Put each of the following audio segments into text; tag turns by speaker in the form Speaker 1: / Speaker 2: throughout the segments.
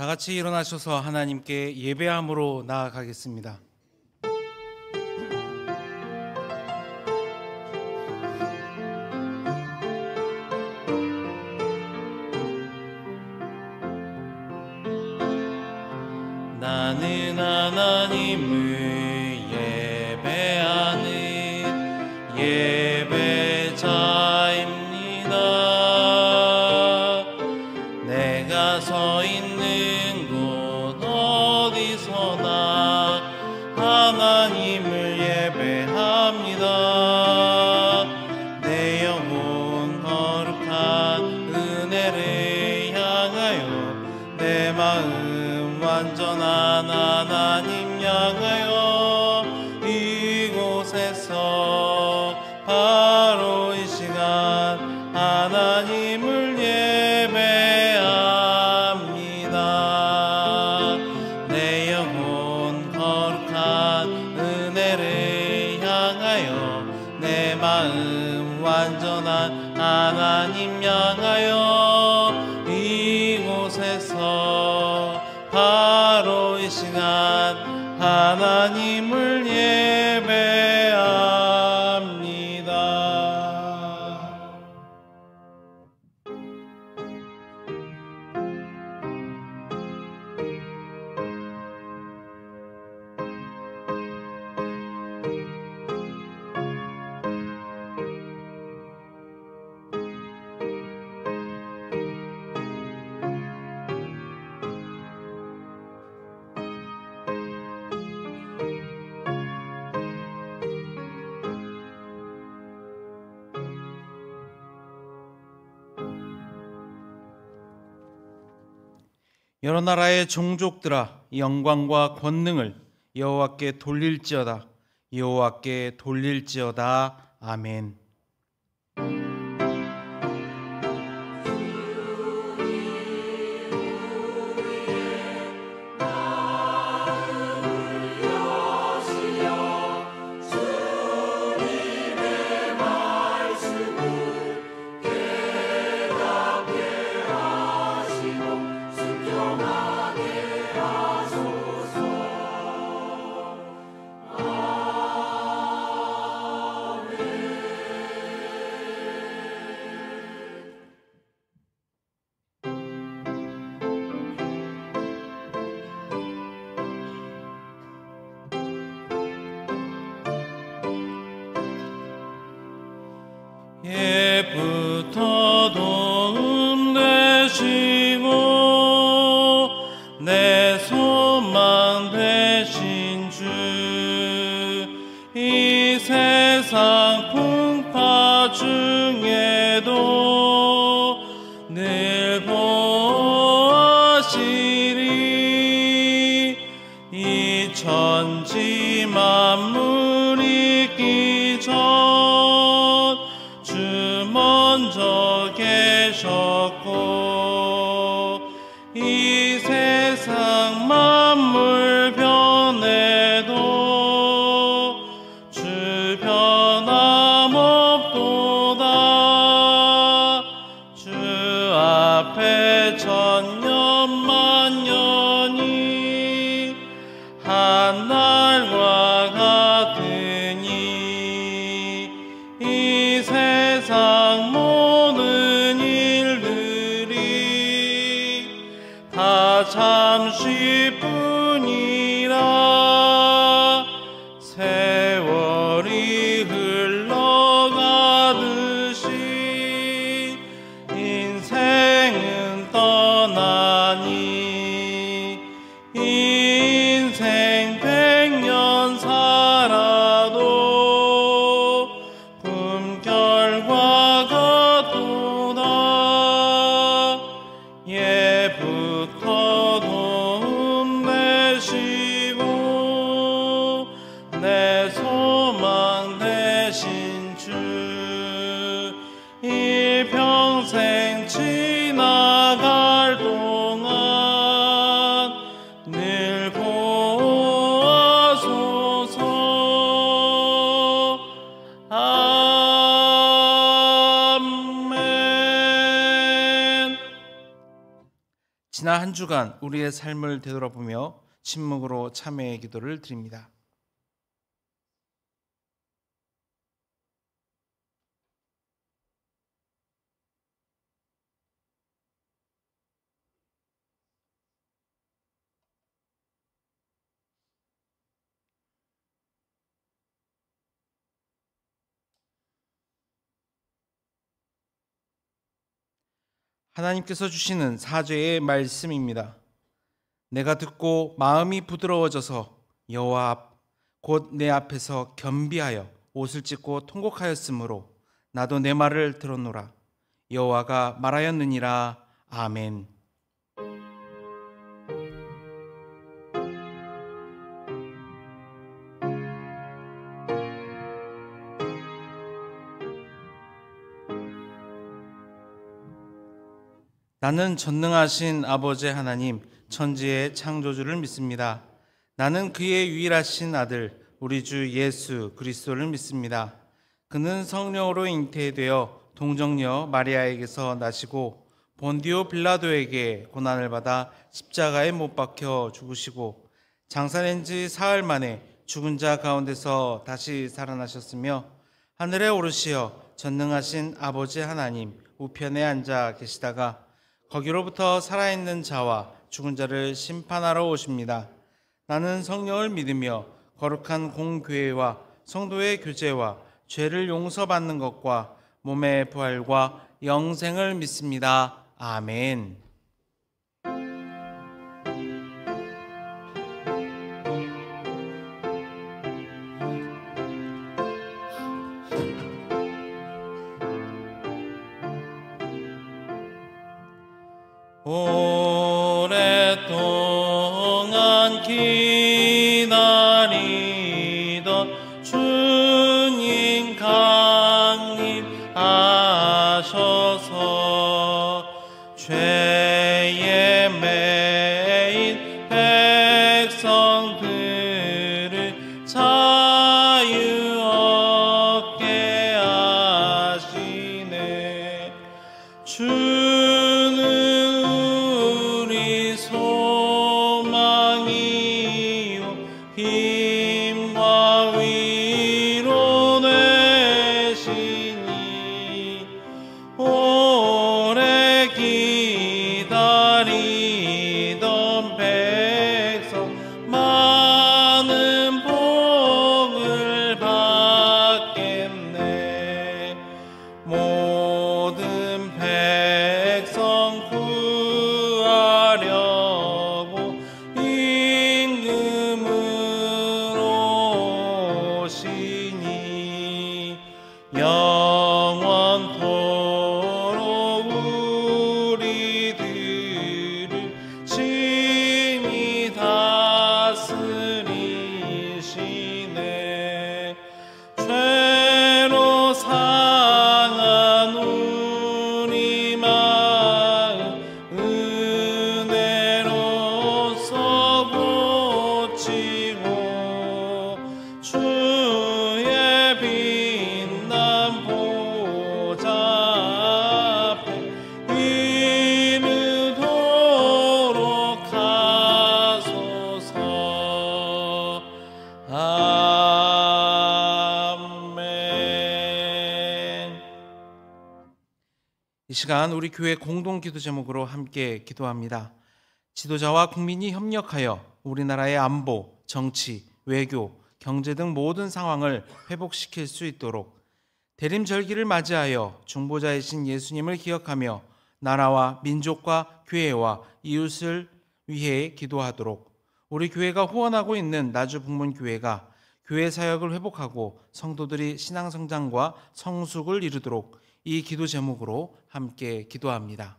Speaker 1: 다 같이 일어나셔서 하나님께 예배함으로 나아가겠습니다. 나는 하나님을 예배하는 예배자입니다. 내가 서 있는 곳 어디서나 하나님을 예배합니다. 내 영혼 거룩한 은혜를 향하여 내 마음 완전한 하나님 향하여 이곳에서 바로 이 시간 하나님을 예배합니다. 내 영혼 거룩한 은혜를 향하여 내 마음 완전한 하나님 향하여 이곳에서 바로 이 시간 하나님을 예배합니다. 여러 나라의 종족들아, 영광과 권능을 여호와께 돌릴지어다. 여호와께 돌릴지어다. 아멘. 옛부터 도움 되시고 내 소망 되신 주, 이 세상 풍파 중에도 늘 보호하시리. 이 천지 만물 있기 전 먼저 계셨고 이 세상 만물 변해도 주 변함없도다. 주 앞에 천년 만년이 한 날과 같으니 지난 한 주간 우리의 삶을 되돌아보며 침묵으로 참회의 기도를 드립니다. 하나님께서 주시는 사죄의 말씀입니다. 내가 듣고 마음이 부드러워져서 여호와 앞 곧 내 앞에서 겸비하여 옷을 찢고 통곡하였으므로 나도 내 말을 들었노라. 여호와가 말하였느니라. 아멘. 나는 전능하신 아버지 하나님, 천지의 창조주를 믿습니다. 나는 그의 유일하신 아들 우리 주 예수 그리스도를 믿습니다. 그는 성령으로 잉태되어 동정녀 마리아에게서 나시고 본디오 빌라도에게 고난을 받아 십자가에 못 박혀 죽으시고 장사된 지 사흘 만에 죽은 자 가운데서 다시 살아나셨으며 하늘에 오르시어 전능하신 아버지 하나님 우편에 앉아 계시다가 거기로부터 살아있는 자와 죽은 자를 심판하러 오십니다. 나는 성령을 믿으며 거룩한 공교회와 성도의 교제와 죄를 용서받는 것과 몸의 부활과 영생을 믿습니다. 아멘. 오랫동안 기다리던 주님 강림하셔서 죄에 매인 백성들을 자유 얻게 하시네. 힘과 위로 되시니 오래 기다리던 백성 많은 복을 받겠네. 모든 백성 구하려고 영원토록 우리들을 친히 다스리시네. 죄로 상한 우리 마음 은혜로서 고치고 주의 빛난 보좌 앞에 이르도록 하소서. 아멘. 이 시간 우리 교회 공동 기도 제목으로 함께 기도합니다. 지도자와 국민이 협력하여 우리나라의 안보, 정치, 외교, 경제 등 모든 상황을 회복시킬 수 있도록 대림절기를 맞이하여 중보자이신 예수님을 기억하며 나라와 민족과 교회와 이웃을 위해 기도하도록 우리 교회가 후원하고 있는 나주 북문교회가 교회 사역을 회복하고 성도들이 신앙 성장과 성숙을 이루도록 이 기도 제목으로 함께 기도합니다.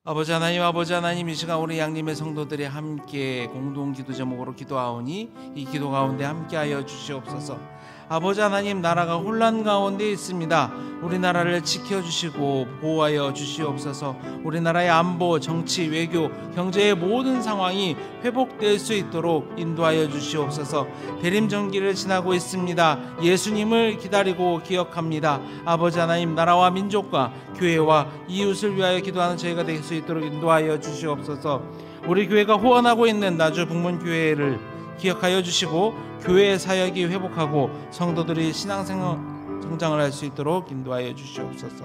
Speaker 1: 아버지 하나님, 이 시간 우리 양림의 성도들이 함께 공동 기도 제목으로 기도하오니 이 기도 가운데 함께하여 주시옵소서. 아버지 하나님, 나라가 혼란 가운데 있습니다. 우리나라를 지켜주시고 보호하여 주시옵소서. 우리나라의 안보, 정치, 외교, 경제의 모든 상황이 회복될 수 있도록 인도하여 주시옵소서. 대림절기를 지나고 있습니다. 예수님을 기다리고 기억합니다. 아버지 하나님, 나라와 민족과 교회와 이웃을 위하여 기도하는 저희가 될 수 있도록 인도하여 주시옵소서. 우리 교회가 후원하고 있는 나주 북문교회를 기억하여 주시고 교회의 사역이 회복하고 성도들이 성장을 할 수 있도록 인도하여 주시옵소서.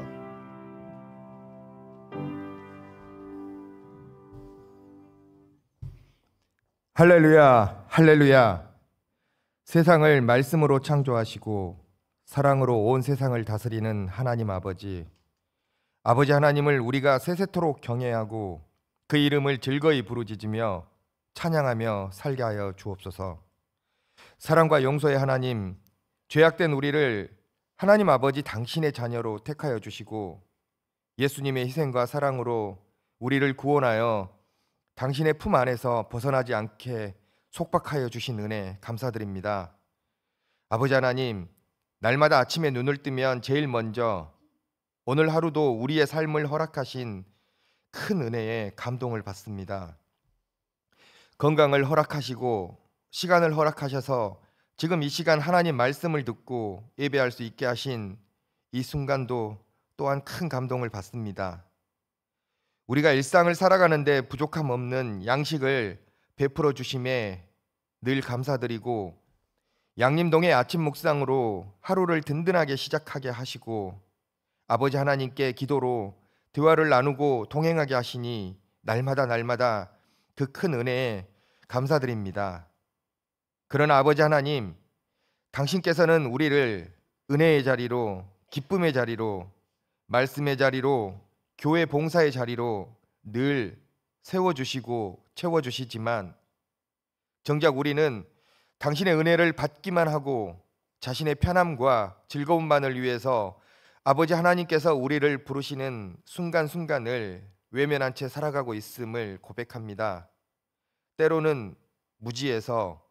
Speaker 2: 할렐루야, 할렐루야. 세상을 말씀으로 창조하시고 사랑으로 온 세상을 다스리는 하나님 아버지, 아버지 하나님을 우리가 세세토록 경외하고 그 이름을 즐거이 부르짖으며 찬양하며 살게 하여 주옵소서. 사랑과 용서의 하나님, 죄악된 우리를 하나님 아버지 당신의 자녀로 택하여 주시고 예수님의 희생과 사랑으로 우리를 구원하여 당신의 품 안에서 벗어나지 않게 속박하여 주신 은혜 감사드립니다. 아버지 하나님, 날마다 아침에 눈을 뜨면 제일 먼저 오늘 하루도 우리의 삶을 허락하신 큰 은혜에 감동을 받습니다. 건강을 허락하시고 시간을 허락하셔서 지금 이 시간 하나님 말씀을 듣고 예배할 수 있게 하신 이 순간도 또한 큰 감동을 받습니다. 우리가 일상을 살아가는데 부족함 없는 양식을 베풀어 주심에 늘 감사드리고 양림동의 아침 묵상으로 하루를 든든하게 시작하게 하시고 아버지 하나님께 기도로 대화를 나누고 동행하게 하시니 날마다 그 큰 은혜에 감사드립니다. 그러나 아버지 하나님, 당신께서는 우리를 은혜의 자리로, 기쁨의 자리로, 말씀의 자리로, 교회 봉사의 자리로 늘 세워주시고 채워주시지만 정작 우리는 당신의 은혜를 받기만 하고 자신의 편함과 즐거움만을 위해서 아버지 하나님께서 우리를 부르시는 순간순간을 외면한 채 살아가고 있음을 고백합니다. 때로는 무지해서,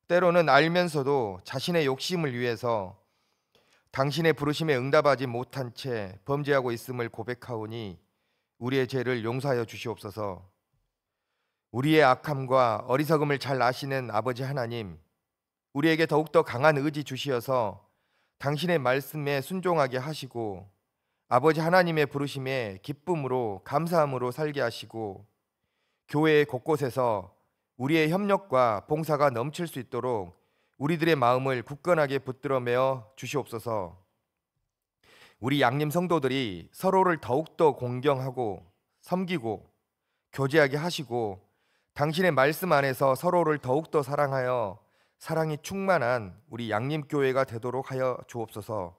Speaker 2: 때로는 알면서도 자신의 욕심을 위해서 당신의 부르심에 응답하지 못한 채 범죄하고 있음을 고백하오니 우리의 죄를 용서하여 주시옵소서. 우리의 악함과 어리석음을 잘 아시는 아버지 하나님, 우리에게 더욱더 강한 의지 주시어서 당신의 말씀에 순종하게 하시고 아버지 하나님의 부르심에 기쁨으로 감사함으로 살게 하시고 교회 곳곳에서 우리의 협력과 봉사가 넘칠 수 있도록 우리들의 마음을 굳건하게 붙들어 매어 주시옵소서. 우리 양림 성도들이 서로를 더욱더 공경하고 섬기고 교제하게 하시고 당신의 말씀 안에서 서로를 더욱더 사랑하여 사랑이 충만한 우리 양림교회가 되도록 하여 주옵소서.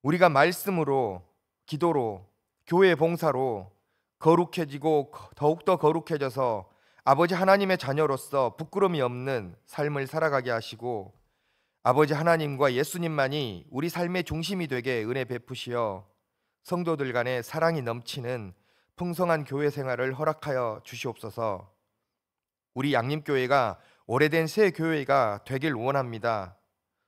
Speaker 2: 우리가 말씀으로, 기도로, 교회 봉사로 거룩해지고 더욱더 거룩해져서 아버지 하나님의 자녀로서 부끄러움이 없는 삶을 살아가게 하시고 아버지 하나님과 예수님만이 우리 삶의 중심이 되게 은혜 베푸시어 성도들 간에 사랑이 넘치는 풍성한 교회 생활을 허락하여 주시옵소서. 우리 양림교회가 오래된 새 교회가 되길 원합니다.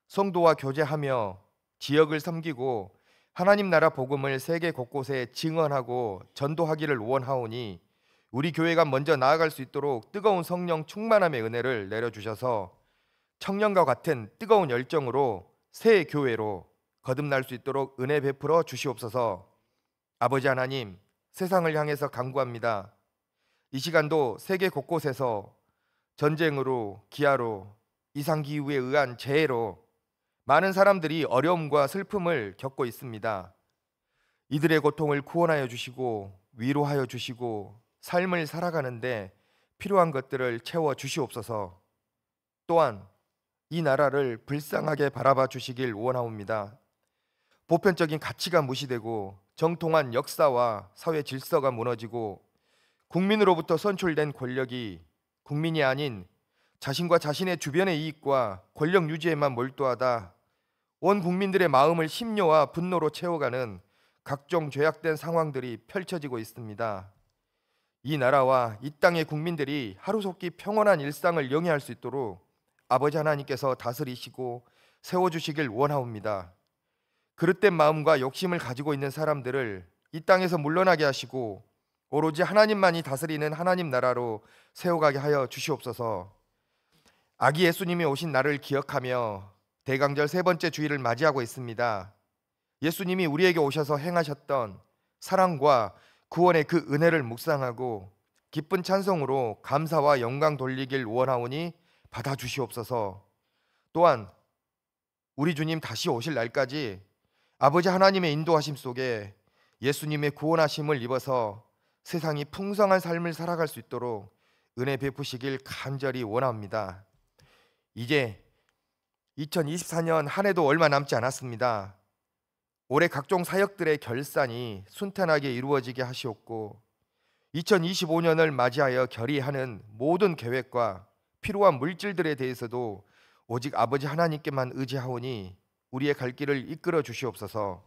Speaker 2: 성도와 교제하며 지역을 섬기고 하나님 나라 복음을 세계 곳곳에 증언하고 전도하기를 원하오니 우리 교회가 먼저 나아갈 수 있도록 뜨거운 성령 충만함의 은혜를 내려주셔서 청년과 같은 뜨거운 열정으로 새 교회로 거듭날 수 있도록 은혜 베풀어 주시옵소서. 아버지 하나님, 세상을 향해서 간구합니다. 이 시간도 세계 곳곳에서 전쟁으로, 기아로, 이상기후에 의한 재해로 많은 사람들이 어려움과 슬픔을 겪고 있습니다. 이들의 고통을 구원하여 주시고 위로하여 주시고 삶을 살아가는데 필요한 것들을 채워 주시옵소서. 또한 이 나라를 불쌍하게 바라봐 주시길 원하옵니다. 보편적인 가치가 무시되고 정통한 역사와 사회 질서가 무너지고 국민으로부터 선출된 권력이 국민이 아닌 자신과 자신의 주변의 이익과 권력 유지에만 몰두하다 온 국민들의 마음을 심려와 분노로 채워가는 각종 죄악된 상황들이 펼쳐지고 있습니다. 이 나라와 이 땅의 국민들이 하루속히 평온한 일상을 영위할 수 있도록 아버지 하나님께서 다스리시고 세워주시길 원하옵니다. 그릇된 마음과 욕심을 가지고 있는 사람들을 이 땅에서 물러나게 하시고 오로지 하나님만이 다스리는 하나님 나라로 세워가게 하여 주시옵소서. 아기 예수님이 오신 날을 기억하며 대강절 세 번째 주일을 맞이하고 있습니다. 예수님이 우리에게 오셔서 행하셨던 사랑과 구원의 그 은혜를 묵상하고 기쁜 찬송으로 감사와 영광 돌리길 원하오니 받아주시옵소서. 또한 우리 주님 다시 오실 날까지 아버지 하나님의 인도하심 속에 예수님의 구원하심을 입어서 세상이 풍성한 삶을 살아갈 수 있도록 은혜 베푸시길 간절히 원합니다. 이제 2024년 한 해도 얼마 남지 않았습니다. 올해 각종 사역들의 결산이 순탄하게 이루어지게 하시옵고 2025년을 맞이하여 결의하는 모든 계획과 필요한 물질들에 대해서도 오직 아버지 하나님께만 의지하오니 우리의 갈 길을 이끌어 주시옵소서.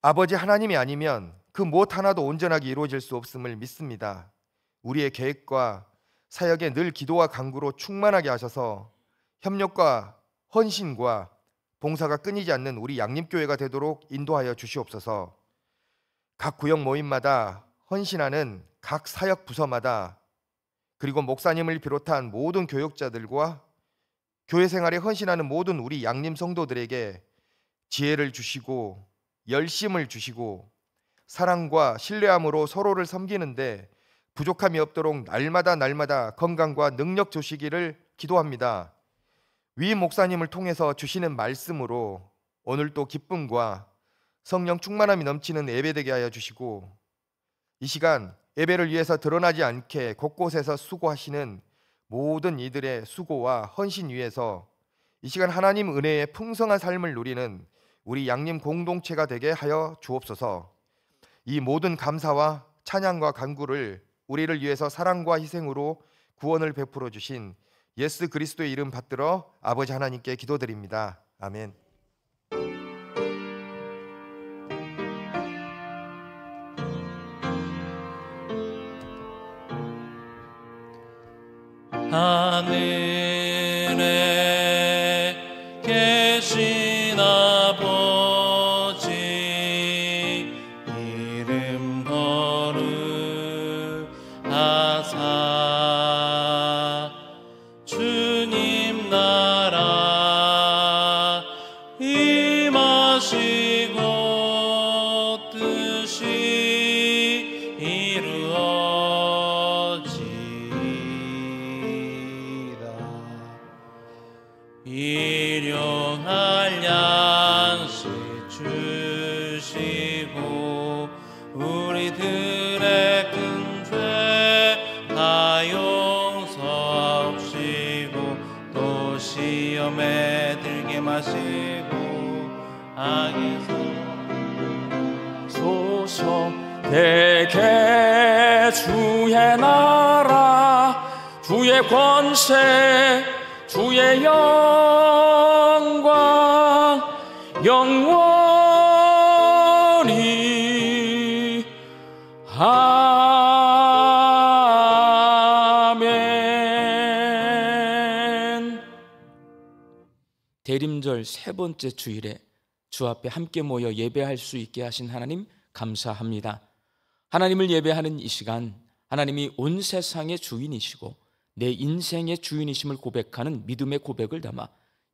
Speaker 2: 아버지 하나님이 아니면 그 무엇 하나도 온전하게 이루어질 수 없음을 믿습니다. 우리의 계획과 사역에 늘 기도와 간구로 충만하게 하셔서 협력과 헌신과 봉사가 끊이지 않는 우리 양림교회가 되도록 인도하여 주시옵소서. 각 구역 모임마다 헌신하는 각 사역 부서마다 그리고 목사님을 비롯한 모든 교역자들과 교회 생활에 헌신하는 모든 우리 양림 성도들에게 지혜를 주시고 열심을 주시고 사랑과 신뢰함으로 서로를 섬기는데 부족함이 없도록 날마다 건강과 능력 주시기를 기도합니다. 위 목사님을 통해서 주시는 말씀으로 오늘도 기쁨과 성령 충만함이 넘치는 예배되게 하여 주시고 이 시간 예배를 위해서 드러나지 않게 곳곳에서 수고하시는 모든 이들의 수고와 헌신 위에서 이 시간 하나님 은혜의 풍성한 삶을 누리는 우리 양림 공동체가 되게 하여 주옵소서. 이 모든 감사와 찬양과 간구를 우리를 위해서 사랑과 희생으로 구원을 베풀어 주신 예수 그리스도의 이름 받들어 아버지 하나님께 기도드립니다. 아멘.
Speaker 1: 하늘에 계신 아버지 이름 거룩하사 주님 나라 임하시고 뜻이 이루어지이다. 일용할 양식 주시고 우리들의 큰 죄 다 용서하시고 또 시험에 들게 마시고 악에서
Speaker 3: 소서. 대개 주의 나라 주의 권세 주의 영광 영원히 아멘. 대림절 세 번째 주일에 주 앞에 함께 모여 예배할 수 있게 하신 하나님 감사합니다. 하나님을 예배하는 이 시간 하나님이 온 세상의 주인이시고 내 인생의 주인이심을 고백하는 믿음의 고백을 담아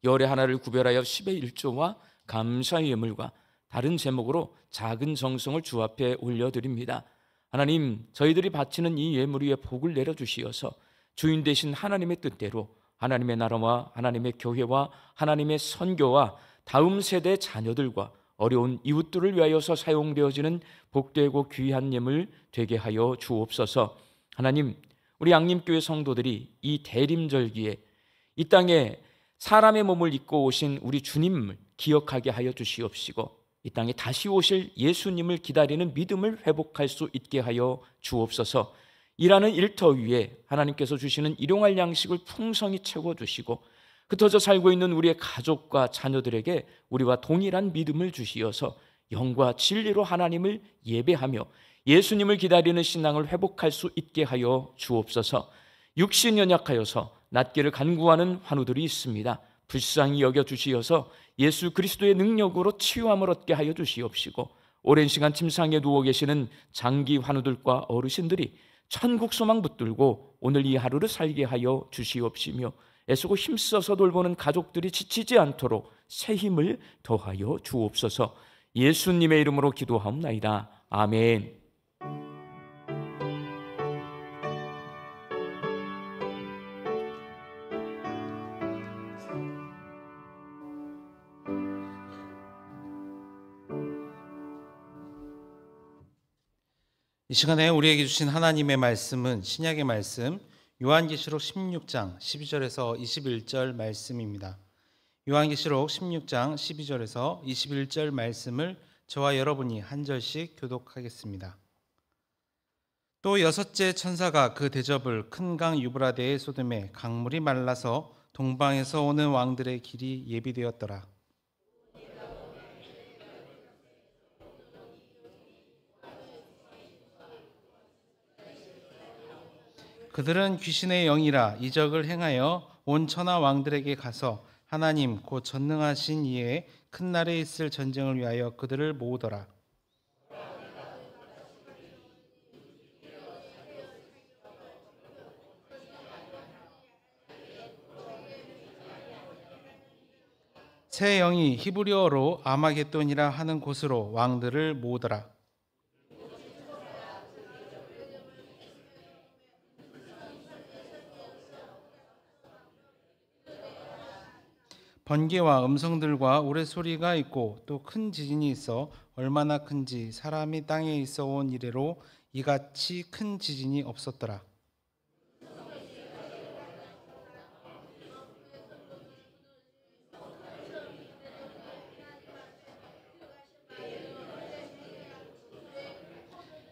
Speaker 3: 열의 하나를 구별하여 10의 1조와 감사의 예물과 다른 제목으로 작은 정성을 주 앞에 올려드립니다. 하나님, 저희들이 바치는 이 예물 위에 복을 내려주시어서 주인 되신 하나님의 뜻대로 하나님의 나라와 하나님의 교회와 하나님의 선교와 다음 세대 자녀들과 어려운 이웃들을 위하여서 사용되어지는 복되고 귀한 예물 되게 하여 주옵소서. 하나님, 우리 양림교회 성도들이 이 대림절기에 이 땅에 사람의 몸을 입고 오신 우리 주님을 기억하게 하여 주시옵시고 이 땅에 다시 오실 예수님을 기다리는 믿음을 회복할 수 있게 하여 주옵소서. 일하는 일터 위에 하나님께서 주시는 일용할 양식을 풍성히 채워주시고 흩어져 살고 있는 우리의 가족과 자녀들에게 우리와 동일한 믿음을 주시어서 영과 진리로 하나님을 예배하며 예수님을 기다리는 신앙을 회복할 수 있게 하여 주옵소서. 육신 연약하여서 낫기를 간구하는 환우들이 있습니다. 불쌍히 여겨 주시어서 예수 그리스도의 능력으로 치유함을 얻게 하여 주시옵시고, 오랜 시간 침상에 누워 계시는 장기 환우들과 어르신들이 천국 소망 붙들고 오늘 이 하루를 살게 하여 주시옵시며, 애쓰고 힘써서 돌보는 가족들이 지치지 않도록 새 힘을 더하여 주옵소서. 예수님의 이름으로 기도하옵나이다. 아멘.
Speaker 1: 이 시간에 우리에게 주신 하나님의 말씀은 신약의 말씀 요한계시록 16장 12절에서 21절 말씀입니다. 요한계시록 16장 12절에서 21절 말씀을 저와 여러분이 한 절씩 교독하겠습니다. 또 여섯째 천사가 그 대접을 큰 강 유브라데에 쏟음에 강물이 말라서 동방에서 오는 왕들의 길이 예비되었더라. 그들은 귀신의 영이라 이적을 행하여 온 천하 왕들에게 가서 하나님 곧 전능하신 이의 큰 날에 있을 전쟁을 위하여 그들을 모으더라. 새 영이 히브리어로 아마겟돈이라 하는 곳으로 왕들을 모으더라. 번개와 음성들과 우레소리가 있고 또 큰 지진이 있어 얼마나 큰지 사람이 땅에 있어 온 이래로 이같이 큰 지진이 없었더라.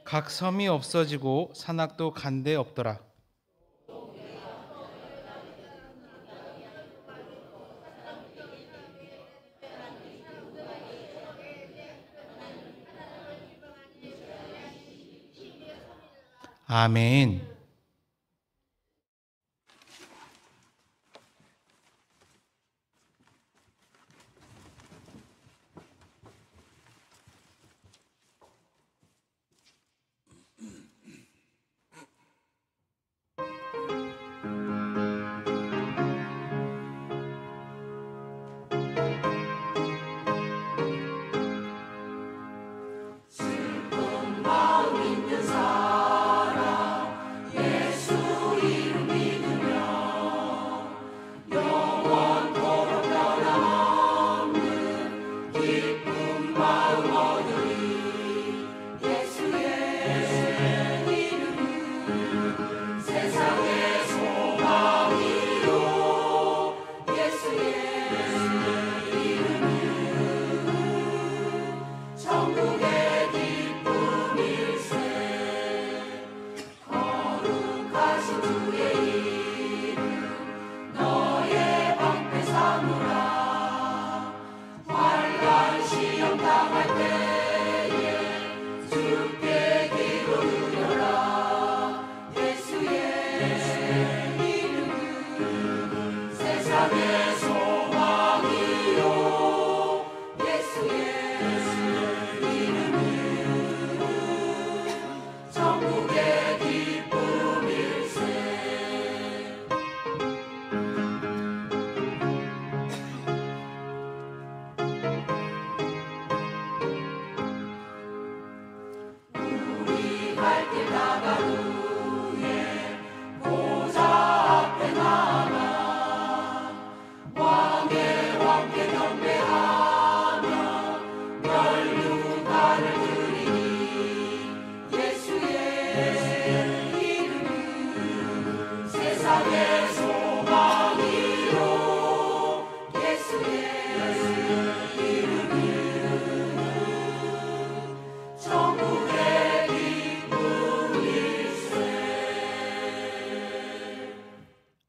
Speaker 1: 각 섬이 없어지고 산악도 간데 없더라. 아멘.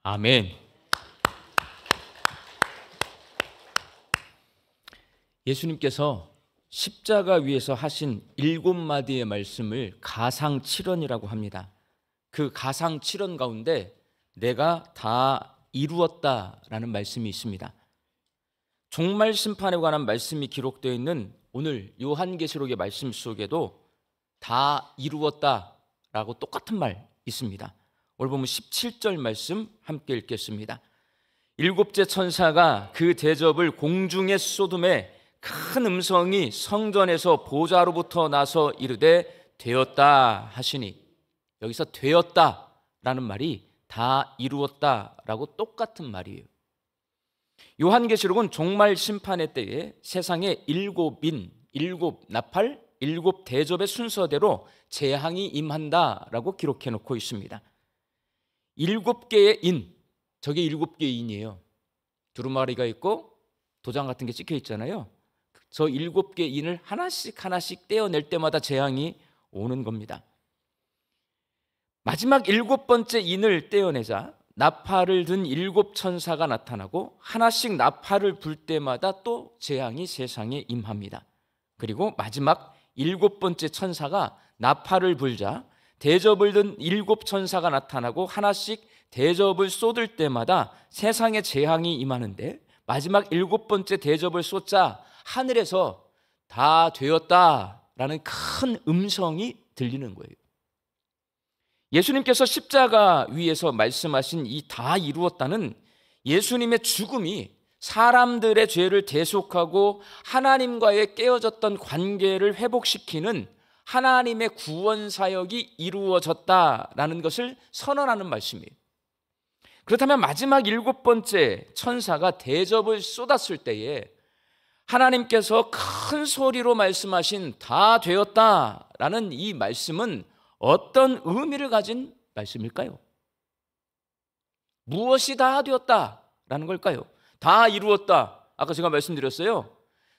Speaker 3: 아멘. 예수님께서 십자가 위에서 하신 7마디의 말씀을 가상칠언이라고 합니다. 그 가상칠언 가운데 내가 다 이루었다라는 말씀이 있습니다. 종말 심판에 관한 말씀이 기록되어 있는 오늘 요한계시록의 말씀 속에도 다 이루었다라고 똑같은 말 있습니다. 오늘 보면 17절 말씀 함께 읽겠습니다. 일곱째 천사가 그 대접을 공중에 쏟음에 큰 음성이 성전에서 보좌로부터 나서 이르되 되었다 하시니, 여기서 되었다라는 말이 다 이루었다라고 똑같은 말이에요. 요한계시록은 종말 심판의 때에 세상에 일곱 나팔, 일곱 대접의 순서대로 재앙이 임한다라고 기록해 놓고 있습니다. 일곱 개의 인, 저게 일곱 개의 인이에요. 두루마리가 있고 도장 같은 게 찍혀 있잖아요. 저 일곱 개의 인을 하나씩 떼어낼 때마다 재앙이 오는 겁니다. 마지막 일곱 번째 인을 떼어내자 나팔을 든 일곱 천사가 나타나고 하나씩 나팔을 불 때마다 또 재앙이 세상에 임합니다. 그리고 마지막 일곱 번째 천사가 나팔을 불자 대접을 든 일곱 천사가 나타나고 하나씩 대접을 쏟을 때마다 세상에 재앙이 임하는데, 마지막 일곱 번째 대접을 쏟자 하늘에서 다 되었다라는 큰 음성이 들리는 거예요. 예수님께서 십자가 위에서 말씀하신 이 다 이루었다는 예수님의 죽음이 사람들의 죄를 대속하고 하나님과의 깨어졌던 관계를 회복시키는 하나님의 구원 사역이 이루어졌다라는 것을 선언하는 말씀이에요. 그렇다면 마지막 일곱 번째 천사가 대접을 쏟았을 때에 하나님께서 큰 소리로 말씀하신 다 되었다라는 이 말씀은 어떤 의미를 가진 말씀일까요? 무엇이 다 되었다라는 걸까요? 다 이루었다. 아까 제가 말씀드렸어요.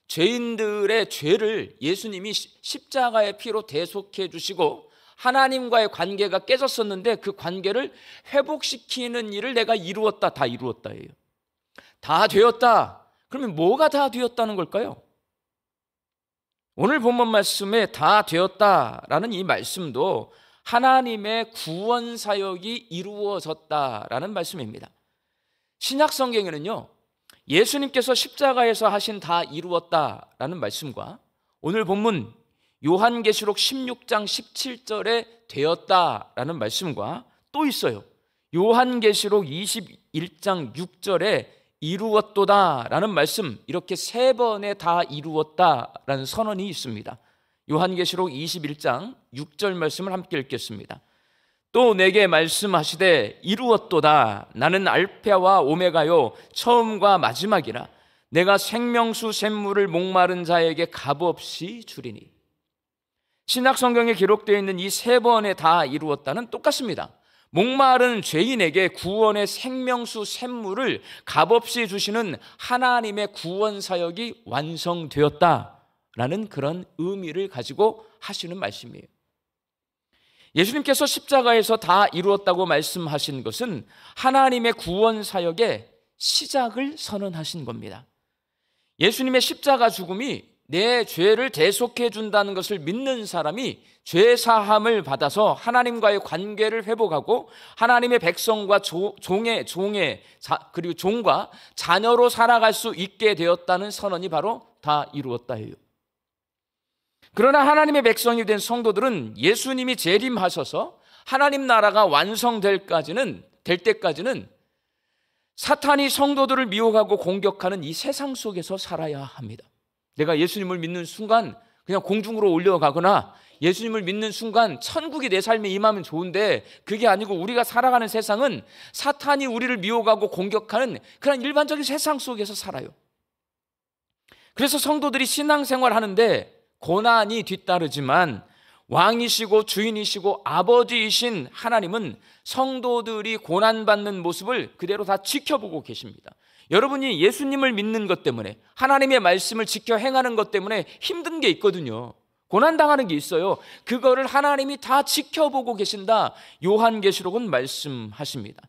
Speaker 3: 죄인들의 죄를 예수님이 십자가의 피로 대속해 주시고 하나님과의 관계가 깨졌었는데 그 관계를 회복시키는 일을 내가 이루었다. 다 이루었다예요. 다 되었다. 그러면 뭐가 다 되었다는 걸까요? 오늘 본문 말씀에 다 되었다라는 이 말씀도 하나님의 구원 사역이 이루어졌다라는 말씀입니다. 신약 성경에는요, 예수님께서 십자가에서 하신 다 이루었다라는 말씀과 오늘 본문 요한계시록 16장 17절에 되었다라는 말씀과 또 있어요. 요한계시록 21장 6절에 이루었도다라는 말씀, 이렇게 세 번에 다 이루었다라는 선언이 있습니다. 요한계시록 21장 6절 말씀을 함께 읽겠습니다. 또 내게 말씀하시되 이루었도다. 나는 알파와 오메가요 처음과 마지막이라. 내가 생명수 샘물을 목마른 자에게 값없이 주리니. 신약 성경에 기록되어 있는 이 세 번에 다 이루었다는 똑같습니다. 목마른 죄인에게 구원의 생명수 샘물을 값없이 주시는 하나님의 구원 사역이 완성되었다라는 그런 의미를 가지고 하시는 말씀이에요. 예수님께서 십자가에서 다 이루었다고 말씀하신 것은 하나님의 구원 사역의 시작을 선언하신 겁니다. 예수님의 십자가 죽음이 내 죄를 대속해 준다는 것을 믿는 사람이 죄 사함을 받아서 하나님과의 관계를 회복하고 하나님의 백성과 그리고 종과 자녀로 살아갈 수 있게 되었다는 선언이 바로 다 이루었다예요. 그러나 하나님의 백성이 된 성도들은 예수님이 재림하셔서 하나님 나라가 완성될 때까지는 사탄이 성도들을 미혹하고 공격하는 이 세상 속에서 살아야 합니다. 내가 예수님을 믿는 순간 그냥 공중으로 올려가거나 예수님을 믿는 순간 천국이 내 삶에 임하면 좋은데, 그게 아니고 우리가 살아가는 세상은 사탄이 우리를 미혹하고 공격하는 그런 일반적인 세상 속에서 살아요. 그래서 성도들이 신앙생활 하는데 고난이 뒤따르지만 왕이시고 주인이시고 아버지이신 하나님은 성도들이 고난받는 모습을 그대로 다 지켜보고 계십니다. 여러분이 예수님을 믿는 것 때문에, 하나님의 말씀을 지켜 행하는 것 때문에 힘든 게 있거든요. 고난당하는 게 있어요. 그거를 하나님이 다 지켜보고 계신다, 요한계시록은 말씀하십니다.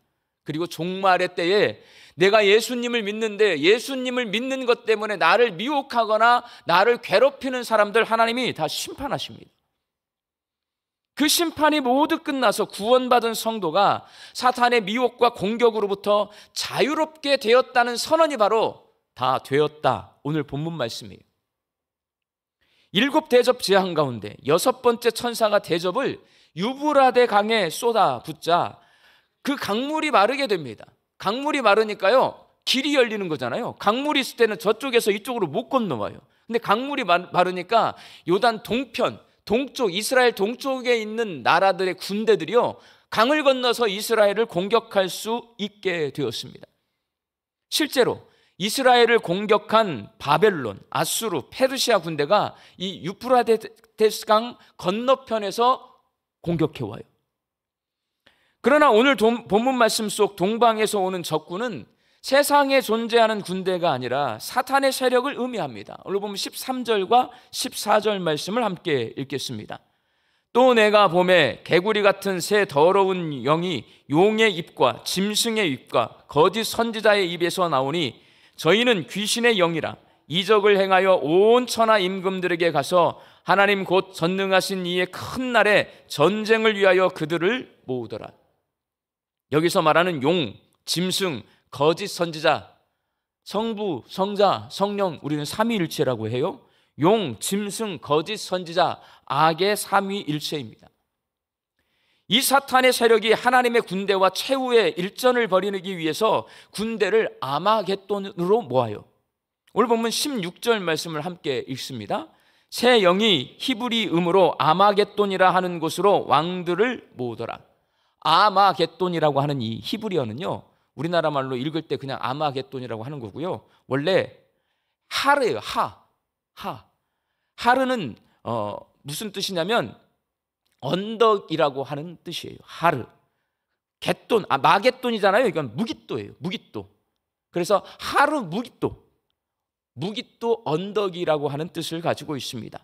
Speaker 3: 그리고 종말의 때에 내가 예수님을 믿는데 예수님을 믿는 것 때문에 나를 미혹하거나 나를 괴롭히는 사람들 하나님이 다 심판하십니다. 그 심판이 모두 끝나서 구원받은 성도가 사탄의 미혹과 공격으로부터 자유롭게 되었다는 선언이 바로 다 되었다. 오늘 본문 말씀이에요. 7 대접 재앙 가운데 6번째 천사가 대접을 유브라데 강에 쏟아붓자 그 강물이 마르게 됩니다. 강물이 마르니까요, 길이 열리는 거잖아요. 강물이 있을 때는 저쪽에서 이쪽으로 못 건너와요. 근데 강물이 마르니까 요단 동편, 동쪽, 이스라엘 동쪽에 있는 나라들의 군대들이요, 강을 건너서 이스라엘을 공격할 수 있게 되었습니다. 실제로 이스라엘을 공격한 바벨론, 아수르, 페르시아 군대가 이 유프라테스 강 건너편에서 공격해 와요. 그러나 오늘 본문 말씀 속 동방에서 오는 적군은 세상에 존재하는 군대가 아니라 사탄의 세력을 의미합니다. 오늘 보면 13절과 14절 말씀을 함께 읽겠습니다. 또 내가 봄에 개구리 같은 새 더러운 영이 용의 입과 짐승의 입과 거짓 선지자의 입에서 나오니 저희는 귀신의 영이라 이적을 행하여 온 천하 임금들에게 가서 하나님 곧 전능하신 이의 큰 날에 전쟁을 위하여 그들을 모으더라. 여기서 말하는 용, 짐승, 거짓 선지자, 성부, 성자, 성령, 우리는 삼위일체라고 해요. 용, 짐승, 거짓 선지자, 악의 삼위일체입니다. 이 사탄의 세력이 하나님의 군대와 최후의 일전을 벌이기 위해서 군대를 아마겟돈으로 모아요. 오늘 보면 16절 말씀을 함께 읽습니다. 새 영이 히브리 음으로 아마겟돈이라 하는 곳으로 왕들을 모으더라. 아마겟돈이라고 하는 이 히브리어는요, 우리나라 말로 읽을 때 그냥 아마겟돈이라고 하는 거고요, 원래 하르예요. 하르는 무슨 뜻이냐면 언덕이라고 하는 뜻이에요. 하르. 겟돈, 마겟돈이잖아요. 이건 무깃도예요. 무깃도. 그래서 하르 무깃도. 무깃도 언덕이라고 하는 뜻을 가지고 있습니다.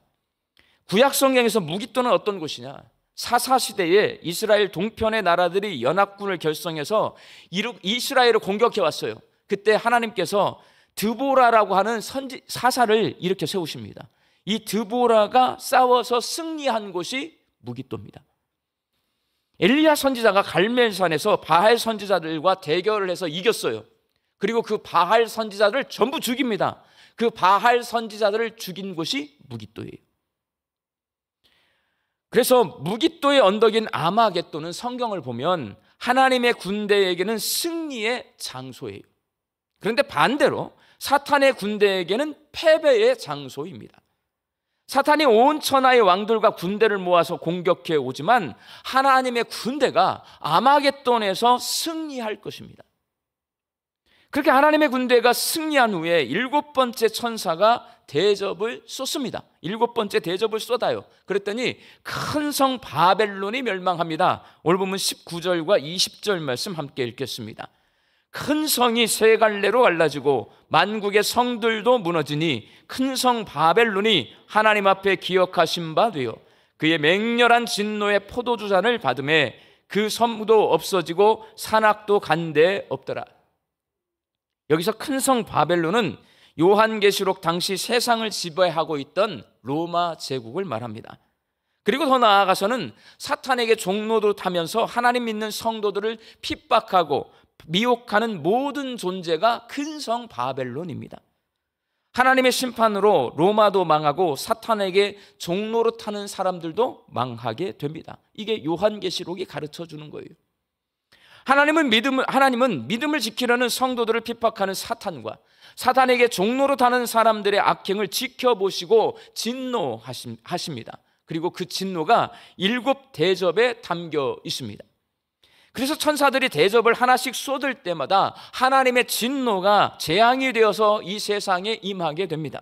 Speaker 3: 구약 성경에서 무깃도는 어떤 곳이냐? 사사시대에 이스라엘 동편의 나라들이 연합군을 결성해서 이스라엘을 공격해 왔어요. 그때 하나님께서 드보라라고 하는 사사를 일으켜 세우십니다. 이 드보라가 싸워서 승리한 곳이 무깃도입니다. 엘리야 선지자가 갈멜산에서 바알 선지자들과 대결을 해서 이겼어요. 그리고 그 바알 선지자들을 전부 죽입니다. 그 바알 선지자들을 죽인 곳이 무깃도예요. 그래서 무깃도의 언덕인 아마겟돈은 성경을 보면 하나님의 군대에게는 승리의 장소예요. 그런데 반대로 사탄의 군대에게는 패배의 장소입니다. 사탄이 온 천하의 왕들과 군대를 모아서 공격해 오지만 하나님의 군대가 아마겟돈에서 승리할 것입니다. 그렇게 하나님의 군대가 승리한 후에 7번째 천사가 대접을 쏟습니다. 7번째 대접을 쏟아요. 그랬더니 큰 성 바벨론이 멸망합니다. 오늘 보면 19절과 20절 말씀 함께 읽겠습니다. 큰 성이 세 갈래로 갈라지고 만국의 성들도 무너지니 큰 성 바벨론이 하나님 앞에 기억하신 바 되어 그의 맹렬한 진노의 포도주잔을 받음에 그 섬도 없어지고 산악도 간데 없더라. 여기서 큰 성 바벨론은 요한계시록 당시 세상을 지배하고 있던 로마 제국을 말합니다. 그리고 더 나아가서는 사탄에게 종로도 타면서 하나님 믿는 성도들을 핍박하고 미혹하는 모든 존재가 큰 성 바벨론입니다. 하나님의 심판으로 로마도 망하고 사탄에게 종로로 타는 사람들도 망하게 됩니다. 이게 요한계시록이 가르쳐주는 거예요. 하나님은 믿음을 지키려는 성도들을 핍박하는 사탄과 사탄에게 종로로 타는 사람들의 악행을 지켜보시고 진노하십니다. 그리고 그 진노가 7 대접에 담겨 있습니다. 그래서 천사들이 대접을 하나씩 쏟을 때마다 하나님의 진노가 재앙이 되어서 이 세상에 임하게 됩니다.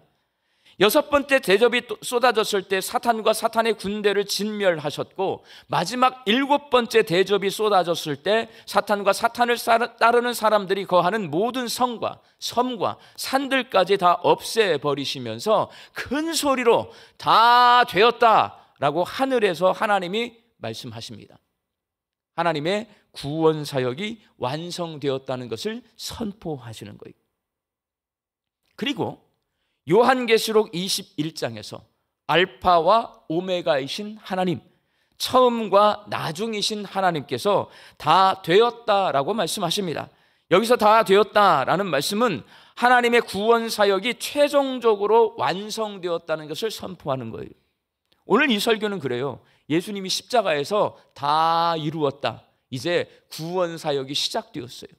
Speaker 3: 6번째 대접이 쏟아졌을 때 사탄과 사탄의 군대를 진멸하셨고, 마지막 7번째 대접이 쏟아졌을 때 사탄과 사탄을 따르는 사람들이 거하는 모든 성과 섬과 산들까지 다 없애버리시면서 큰 소리로 다 되었다라고 하늘에서 하나님이 말씀하십니다. 하나님의 구원 사역이 완성되었다는 것을 선포하시는 거예요. 그리고 요한계시록 21장에서 알파와 오메가이신 하나님, 처음과 나중이신 하나님께서 다 되었다라고 말씀하십니다. 여기서 다 되었다라는 말씀은 하나님의 구원 사역이 최종적으로 완성되었다는 것을 선포하는 거예요. 오늘 이 설교는 그래요. 예수님이 십자가에서 다 이루었다. 이제 구원 사역이 시작되었어요.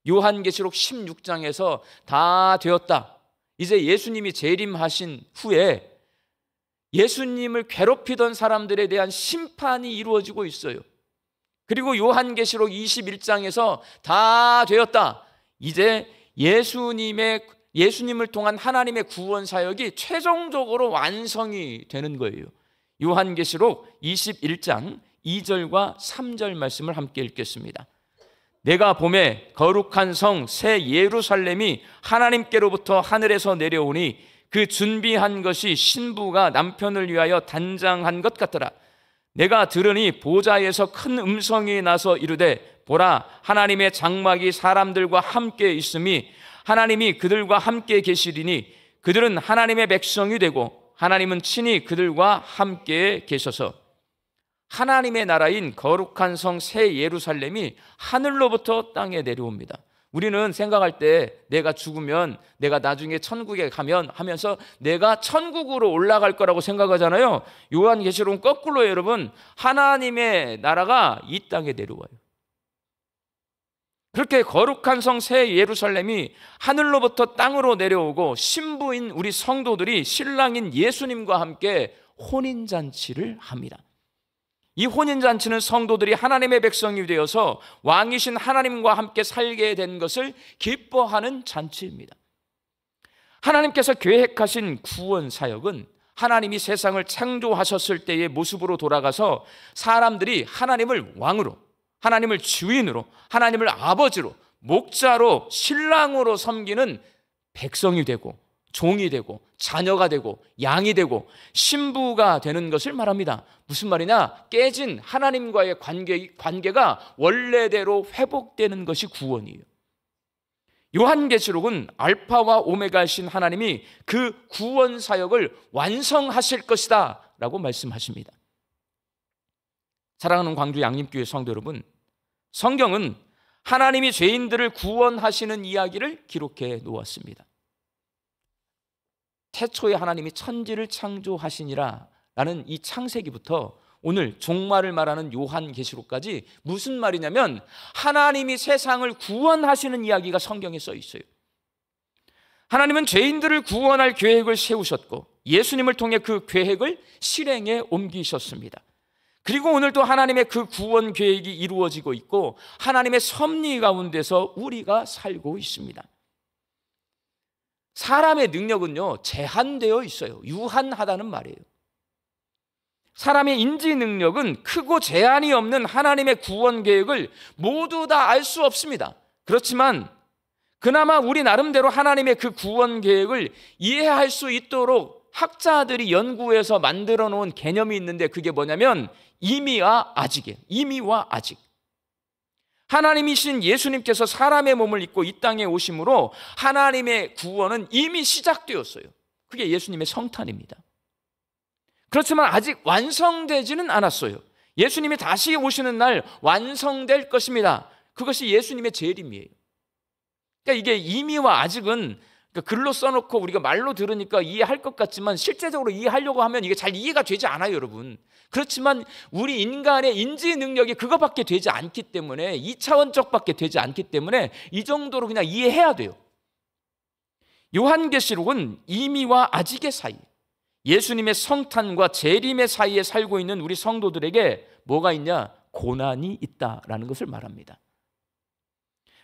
Speaker 3: 요한계시록 16장에서 다 되었다. 이제 예수님이 재림하신 후에 예수님을 괴롭히던 사람들에 대한 심판이 이루어지고 있어요. 그리고 요한계시록 21장에서 다 되었다. 이제 예수님을 통한 하나님의 구원 사역이 최종적으로 완성이 되는 거예요. 요한계시록 21장 2절과 3절 말씀을 함께 읽겠습니다. 내가 보매 거룩한 성 새 예루살렘이 하나님께로부터 하늘에서 내려오니 그 준비한 것이 신부가 남편을 위하여 단장한 것 같더라. 내가 들으니 보좌에서 큰 음성이 나서 이르되 보라, 하나님의 장막이 사람들과 함께 있음이 하나님이 그들과 함께 계시리니 그들은 하나님의 백성이 되고 하나님은 친히 그들과 함께 계셔서 하나님의 나라인 거룩한 성 새 예루살렘이 하늘로부터 땅에 내려옵니다. 우리는 생각할 때 내가 죽으면 내가 나중에 천국에 가면 하면서 내가 천국으로 올라갈 거라고 생각하잖아요. 요한계시록은 거꾸로예요, 여러분. 하나님의 나라가 이 땅에 내려와요. 그렇게 거룩한 성 새 예루살렘이 하늘로부터 땅으로 내려오고 신부인 우리 성도들이 신랑인 예수님과 함께 혼인잔치를 합니다. 이 혼인잔치는 성도들이 하나님의 백성이 되어서 왕이신 하나님과 함께 살게 된 것을 기뻐하는 잔치입니다. 하나님께서 계획하신 구원 사역은 하나님이 세상을 창조하셨을 때의 모습으로 돌아가서 사람들이 하나님을 왕으로, 하나님을 주인으로, 하나님을 아버지로, 목자로, 신랑으로 섬기는 백성이 되고 종이 되고 자녀가 되고 양이 되고 신부가 되는 것을 말합니다. 무슨 말이냐? 깨진 하나님과의 관계가 원래대로 회복되는 것이 구원이에요. 요한계시록은 알파와 오메가이신 하나님이 그 구원 사역을 완성하실 것이다 라고 말씀하십니다. 사랑하는 광주 양림교회 성도 여러분, 성경은 하나님이 죄인들을 구원하시는 이야기를 기록해 놓았습니다. 태초에 하나님이 천지를 창조하시니라 라는 이 창세기부터 오늘 종말을 말하는 요한계시록까지 무슨 말이냐면 하나님이 세상을 구원하시는 이야기가 성경에 써 있어요. 하나님은 죄인들을 구원할 계획을 세우셨고 예수님을 통해 그 계획을 실행에 옮기셨습니다. 그리고 오늘도 하나님의 그 구원 계획이 이루어지고 있고 하나님의 섭리 가운데서 우리가 살고 있습니다. 사람의 능력은요, 제한되어 있어요. 유한하다는 말이에요. 사람의 인지 능력은 크고 제한이 없는 하나님의 구원 계획을 모두 다 알 수 없습니다. 그렇지만 그나마 우리 나름대로 하나님의 그 구원 계획을 이해할 수 있도록 학자들이 연구해서 만들어 놓은 개념이 있는데 그게 뭐냐면 이미와 아직이에요. 이미와 아직. 하나님이신 예수님께서 사람의 몸을 입고 이 땅에 오심으로 하나님의 구원은 이미 시작되었어요. 그게 예수님의 성탄입니다. 그렇지만 아직 완성되지는 않았어요. 예수님이 다시 오시는 날 완성될 것입니다. 그것이 예수님의 재림이에요. 그러니까 이게 이미와 아직은 글로 써놓고 우리가 말로 들으니까 이해할 것 같지만 실제적으로 이해하려고 하면 이게 잘 이해가 되지 않아요, 여러분. 그렇지만 우리 인간의 인지 능력이 그거밖에 되지 않기 때문에 2차원적밖에 되지 않기 때문에 이 정도로 그냥 이해해야 돼요. 요한계시록은 이미와 아직의 사이, 예수님의 성탄과 재림의 사이에 살고 있는 우리 성도들에게 뭐가 있냐? 고난이 있다라는 것을 말합니다.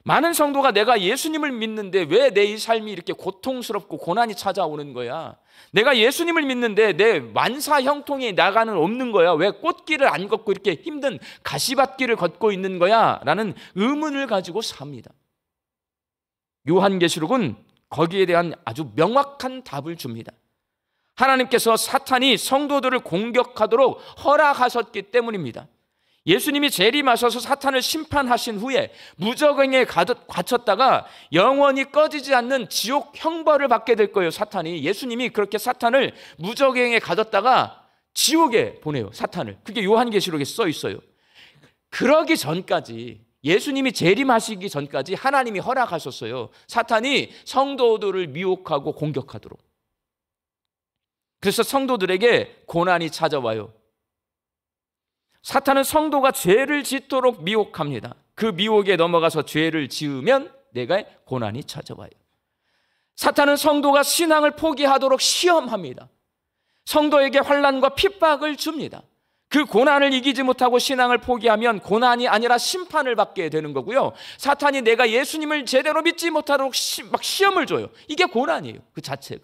Speaker 3: 많은 성도가 내가 예수님을 믿는데 왜 내 이 삶이 이렇게 고통스럽고 고난이 찾아오는 거야? 내가 예수님을 믿는데 내 만사 형통이 나가는 없는 거야? 왜 꽃길을 안 걷고 이렇게 힘든 가시밭길을 걷고 있는 거야? 라는 의문을 가지고 삽니다. 요한계시록은 거기에 대한 아주 명확한 답을 줍니다. 하나님께서 사탄이 성도들을 공격하도록 허락하셨기 때문입니다. 예수님이 재림하셔서 사탄을 심판하신 후에 무저갱에 갇혔다가 영원히 꺼지지 않는 지옥 형벌을 받게 될 거예요. 사탄이. 예수님이 그렇게 사탄을 무저갱에 가뒀다가 지옥에 보내요. 사탄을. 그게 요한계시록에 써 있어요. 그러기 전까지 예수님이 재림하시기 전까지 하나님이 허락하셨어요. 사탄이 성도들을 미혹하고 공격하도록. 그래서 성도들에게 고난이 찾아와요. 사탄은 성도가 죄를 짓도록 미혹합니다. 그 미혹에 넘어가서 죄를 지으면 내가 고난이 찾아와요. 사탄은 성도가 신앙을 포기하도록 시험합니다. 성도에게 환난과 핍박을 줍니다. 그 고난을 이기지 못하고 신앙을 포기하면 고난이 아니라 심판을 받게 되는 거고요. 사탄이 내가 예수님을 제대로 믿지 못하도록 막 시험을 줘요. 이게 고난이에요. 그 자체가.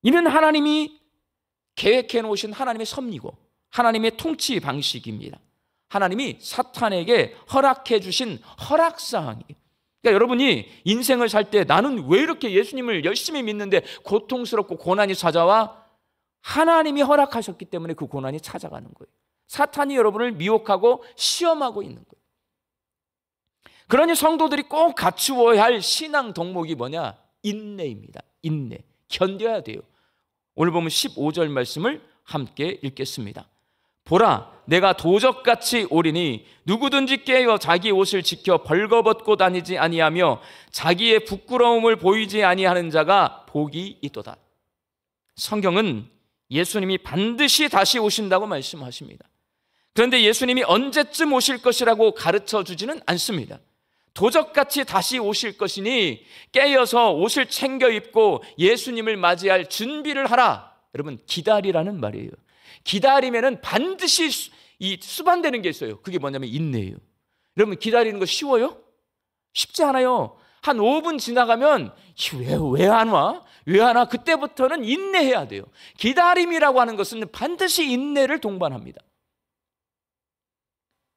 Speaker 3: 이는 하나님이 계획해 놓으신 하나님의 섭리고 하나님의 통치 방식입니다. 하나님이 사탄에게 허락해 주신 허락사항이에요. 그러니까 여러분이 인생을 살 때 나는 왜 이렇게 예수님을 열심히 믿는데 고통스럽고 고난이 찾아와? 하나님이 허락하셨기 때문에 그 고난이 찾아가는 거예요. 사탄이 여러분을 미혹하고 시험하고 있는 거예요. 그러니 성도들이 꼭 갖추어야 할 신앙 덕목이 뭐냐? 인내입니다. 인내. 견뎌야 돼요. 오늘 보면 15절 말씀을 함께 읽겠습니다. 보라, 내가 도적같이 오리니 누구든지 깨어 자기 옷을 지켜 벌거벗고 다니지 아니하며 자기의 부끄러움을 보이지 아니하는 자가 복이 있도다. 성경은 예수님이 반드시 다시 오신다고 말씀하십니다. 그런데 예수님이 언제쯤 오실 것이라고 가르쳐 주지는 않습니다. 도적같이 다시 오실 것이니 깨어서 옷을 챙겨 입고 예수님을 맞이할 준비를 하라. 여러분, 기다리라는 말이에요. 기다리면은 반드시 이 수반되는 게 있어요. 그게 뭐냐면 인내예요. 여러분, 기다리는 거 쉬워요? 쉽지 않아요. 한 5분 지나가면 왜 안 와? 왜 안 와? 그때부터는 인내해야 돼요. 기다림이라고 하는 것은 반드시 인내를 동반합니다.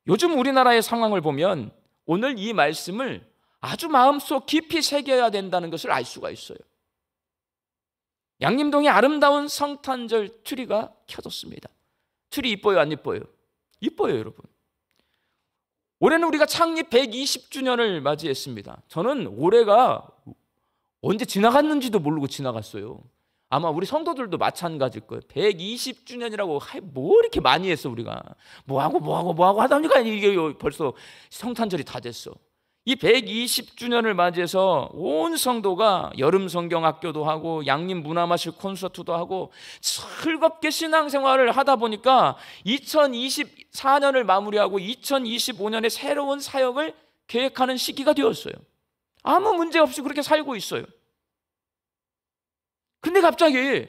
Speaker 3: 요즘 우리나라의 상황을 보면 오늘 이 말씀을 아주 마음속 깊이 새겨야 된다는 것을 알 수가 있어요. 양림동에 아름다운 성탄절 트리가 켜졌습니다. 트리 이뻐요, 안 이뻐요? 이뻐요, 여러분. 올해는 우리가 창립 120주년을 맞이했습니다. 저는 올해가 언제 지나갔는지도 모르고 지나갔어요. 아마 우리 성도들도 마찬가지일 거예요. 120주년이라고 뭐 이렇게 많이 했어 우리가. 뭐하고 하다 보니까 이게 벌써 성탄절이 다 됐어. 이 120주년을 맞이해서 온 성도가 여름 성경학교도 하고 양림 문화마실 콘서트도 하고 즐겁게 신앙생활을 하다 보니까 2024년을 마무리하고 2025년에 새로운 사역을 계획하는 시기가 되었어요. 아무 문제 없이 그렇게 살고 있어요. 근데 갑자기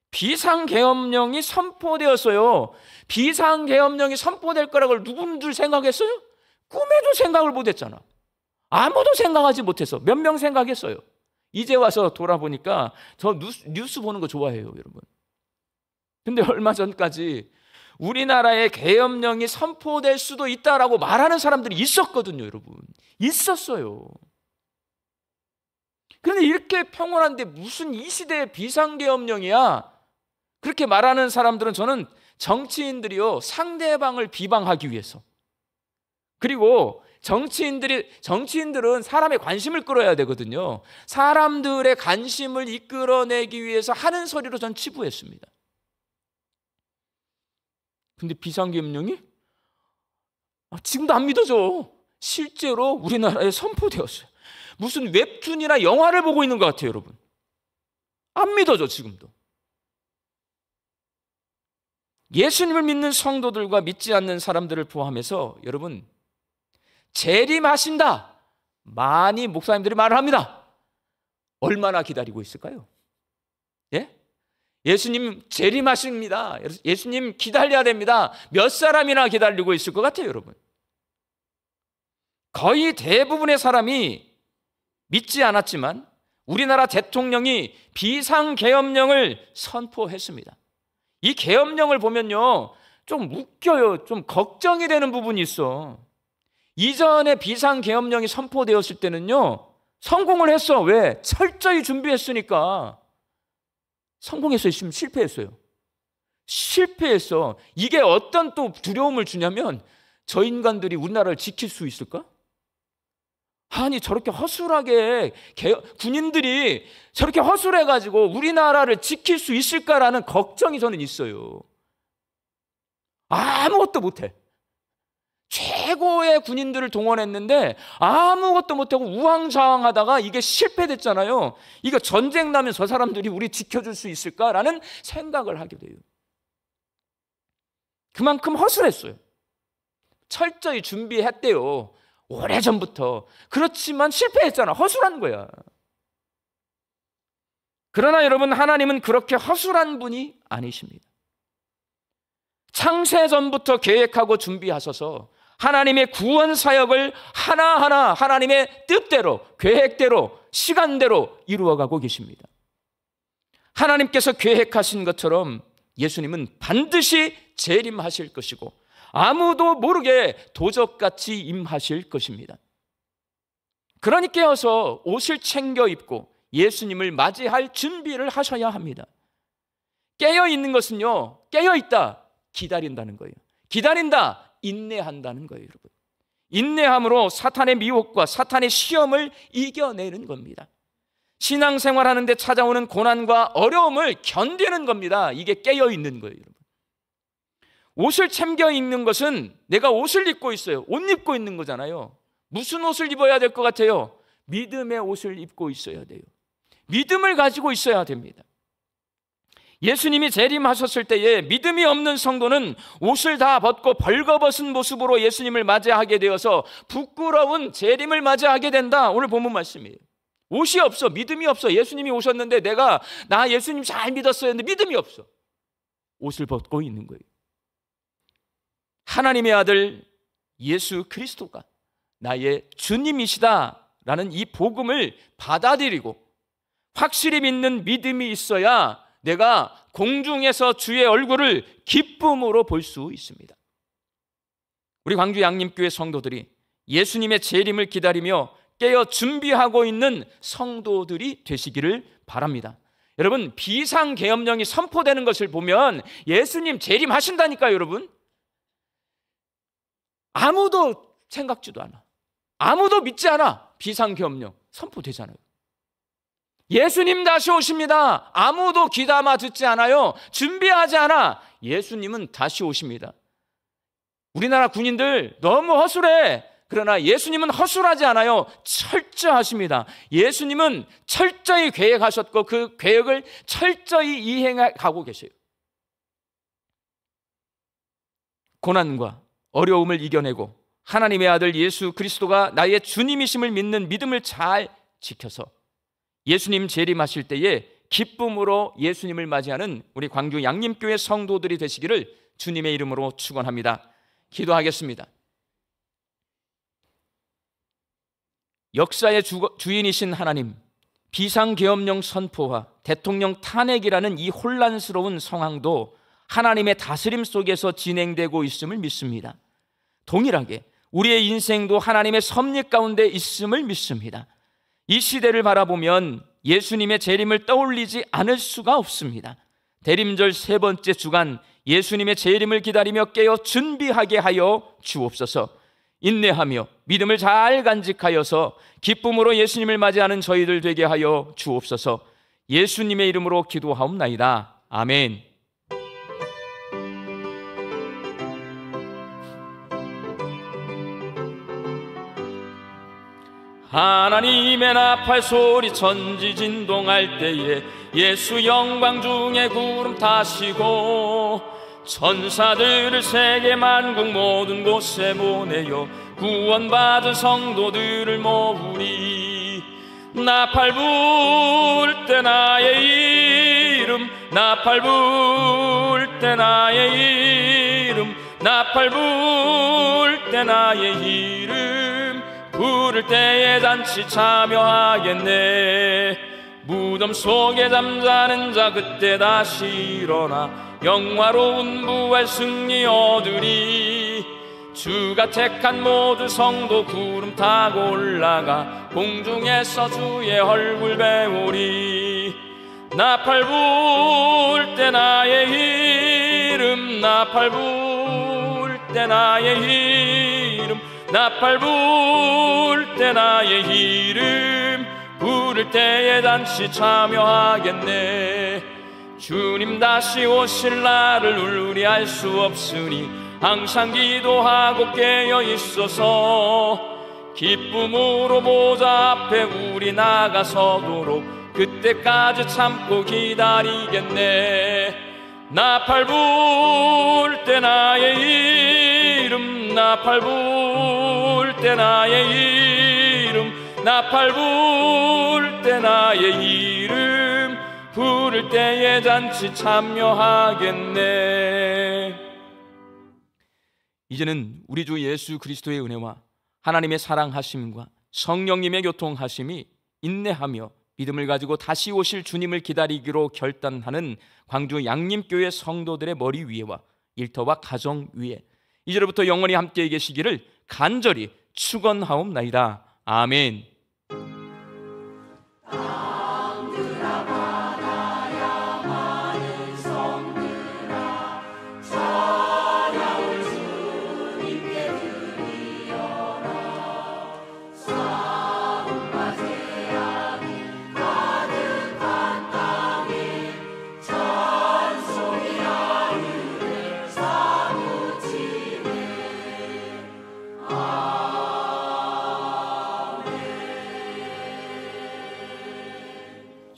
Speaker 3: 비상계엄령이 선포되었어요. 비상계엄령이 선포될 거라고 누군들 생각했어요? 꿈에도 생각을 못했잖아. 아무도 생각하지 못해서 몇 명 생각했어요. 이제 와서 돌아보니까 저 뉴스 보는 거 좋아해요, 여러분. 근데 얼마 전까지 우리나라에 계엄령이 선포될 수도 있다라고 말하는 사람들이 있었거든요, 여러분. 있었어요. 그런데 이렇게 평온한데 무슨 이 시대의 비상계엄령이야? 그렇게 말하는 사람들은 저는 정치인들이요, 상대방을 비방하기 위해서, 그리고 정치인들은 사람의 관심을 끌어야 되거든요. 사람들의 관심을 이끌어내기 위해서 하는 소리로 전 치부했습니다. 근데 비상계엄령이 지금도 안 믿어져. 실제로 우리나라에 선포되었어요. 무슨 웹툰이나 영화를 보고 있는 것 같아요, 여러분. 안 믿어져, 지금도. 예수님을 믿는 성도들과 믿지 않는 사람들을 포함해서 여러분, 재림하신다, 많이 목사님들이 말을 합니다. 얼마나 기다리고 있을까요? 예? 예수님 재림하십니다. 예수님 기다려야 됩니다. 몇 사람이나 기다리고 있을 것 같아요, 여러분. 거의 대부분의 사람이 믿지 않았지만 우리나라 대통령이 비상계엄령을 선포했습니다. 이 계엄령을 보면요, 좀 웃겨요. 좀 걱정이 되는 부분이 있어. 이전에 비상계엄령이 선포되었을 때는요, 성공을 했어. 왜? 철저히 준비했으니까. 성공했어요? 실패했어요? 실패했어. 이게 어떤 또 두려움을 주냐면, 저 인간들이 우리나라를 지킬 수 있을까? 아니, 저렇게 허술하게 군인들이 저렇게 허술해가지고 우리나라를 지킬 수 있을까라는 걱정이 저는 있어요. 아무것도 못해. 최고의 군인들을 동원했는데 아무것도 못하고 우왕좌왕하다가 이게 실패됐잖아요. 이거 전쟁 나면 저 사람들이 우리 지켜줄 수 있을까라는 생각을 하게 돼요. 그만큼 허술했어요. 철저히 준비했대요. 오래전부터. 그렇지만 실패했잖아. 허술한 거야. 그러나 여러분, 하나님은 그렇게 허술한 분이 아니십니다. 창세전부터 계획하고 준비하셔서 하나님의 구원 사역을 하나하나 하나님의 뜻대로, 계획대로, 시간대로 이루어가고 계십니다. 하나님께서 계획하신 것처럼 예수님은 반드시 재림하실 것이고 아무도 모르게 도적같이 임하실 것입니다. 그러니까여서 옷을 챙겨 입고 예수님을 맞이할 준비를 하셔야 합니다. 깨어있는 것은요, 깨어있다, 기다린다는 거예요. 기다린다, 인내한다는 거예요, 여러분. 인내함으로 사탄의 미혹과 사탄의 시험을 이겨내는 겁니다. 신앙생활 하는데 찾아오는 고난과 어려움을 견디는 겁니다. 이게 깨어있는 거예요, 여러분. 옷을 챙겨 입는 것은 내가 옷을 입고 있어요. 옷 입고 있는 거잖아요. 무슨 옷을 입어야 될 것 같아요? 믿음의 옷을 입고 있어야 돼요. 믿음을 가지고 있어야 됩니다. 예수님이 재림하셨을 때에 믿음이 없는 성도는 옷을 다 벗고 벌거벗은 모습으로 예수님을 맞이하게 되어서 부끄러운 재림을 맞이하게 된다. 오늘 본문 말씀이에요. 옷이 없어, 믿음이 없어. 예수님이 오셨는데 나 예수님 잘 믿었어요 했는데 믿음이 없어. 옷을 벗고 있는 거예요. 하나님의 아들 예수 그리스도가 나의 주님이시다라는 이 복음을 받아들이고 확실히 믿는 믿음이 있어야 내가 공중에서 주의 얼굴을 기쁨으로 볼 수 있습니다. 우리 광주 양림교회 성도들이 예수님의 재림을 기다리며 깨어 준비하고 있는 성도들이 되시기를 바랍니다. 여러분, 비상계엄령이 선포되는 것을 보면 예수님 재림하신다니까요, 여러분. 아무도 생각지도 않아. 아무도 믿지 않아. 비상계엄령 선포되잖아요. 예수님 다시 오십니다. 아무도 귀담아 듣지 않아요. 준비하지 않아. 예수님은 다시 오십니다. 우리나라 군인들 너무 허술해. 그러나 예수님은 허술하지 않아요. 철저하십니다. 예수님은 철저히 계획하셨고 그 계획을 철저히 이행하고 계세요. 고난과 어려움을 이겨내고 하나님의 아들 예수 그리스도가 나의 주님이심을 믿는 믿음을 잘 지켜서 예수님 재림하실 때에 기쁨으로 예수님을 맞이하는 우리 광주 양림교회 성도들이 되시기를 주님의 이름으로 축원합니다. 기도하겠습니다. 역사의 주인이신 하나님, 비상계엄령 선포와 대통령 탄핵이라는 이 혼란스러운 상황도 하나님의 다스림 속에서 진행되고 있음을 믿습니다. 동일하게 우리의 인생도 하나님의 섭리 가운데 있음을 믿습니다. 이 시대를 바라보면 예수님의 재림을 떠올리지 않을 수가 없습니다. 대림절 세 번째 주간 예수님의 재림을 기다리며 깨어 준비하게 하여 주옵소서. 인내하며 믿음을 잘 간직하여서 기쁨으로 예수님을 맞이하는 저희들 되게 하여 주옵소서. 예수님의 이름으로 기도하옵나이다. 아멘. 하나님의 나팔 소리 천지진동할 때에 예수 영광 중에 구름 타시고 천사들을 세계 만국 모든 곳에 보내어 구원받은 성도들을 모으리. 나팔 불 때 나의 이름, 나팔 불 때 나의 이름, 나팔 불 때 나의 이름, 부를 때에 잔치 참여하겠네. 무덤 속에 잠자는 자 그때 다시 일어나 영화로운 부활 승리 얻으리. 주가 택한 모든 성도 구름 타고 올라가 공중에서 주의 얼굴 배우리. 나팔 불 때 나의 이름, 나팔 불 때 나의 이름, 나팔 불 때 나의 이름, 부를 때에 단시 참여하겠네. 주님 다시 오실 날을 우리 알 수 없으니 항상 기도하고 깨어 있어서 기쁨으로 보좌 앞에 우리 나가서도록 그때까지 참고 기다리겠네. 나팔 불 때 나의 이름, 나팔 불 때 나의 이름, 나팔 불 때 나의 이름 부를 때에 잔치 참여하겠네. 이제는 우리 주 예수 그리스도의 은혜와 하나님의 사랑하심과 성령님의 교통하심이 인내하며 믿음을 가지고 다시 오실 주님을 기다리기로 결단하는 광주 양림교회 성도들의 머리 위에와 일터와 가정 위에 이제로부터 영원히 함께 계시기를 간절히 축원하옵나이다. 아멘.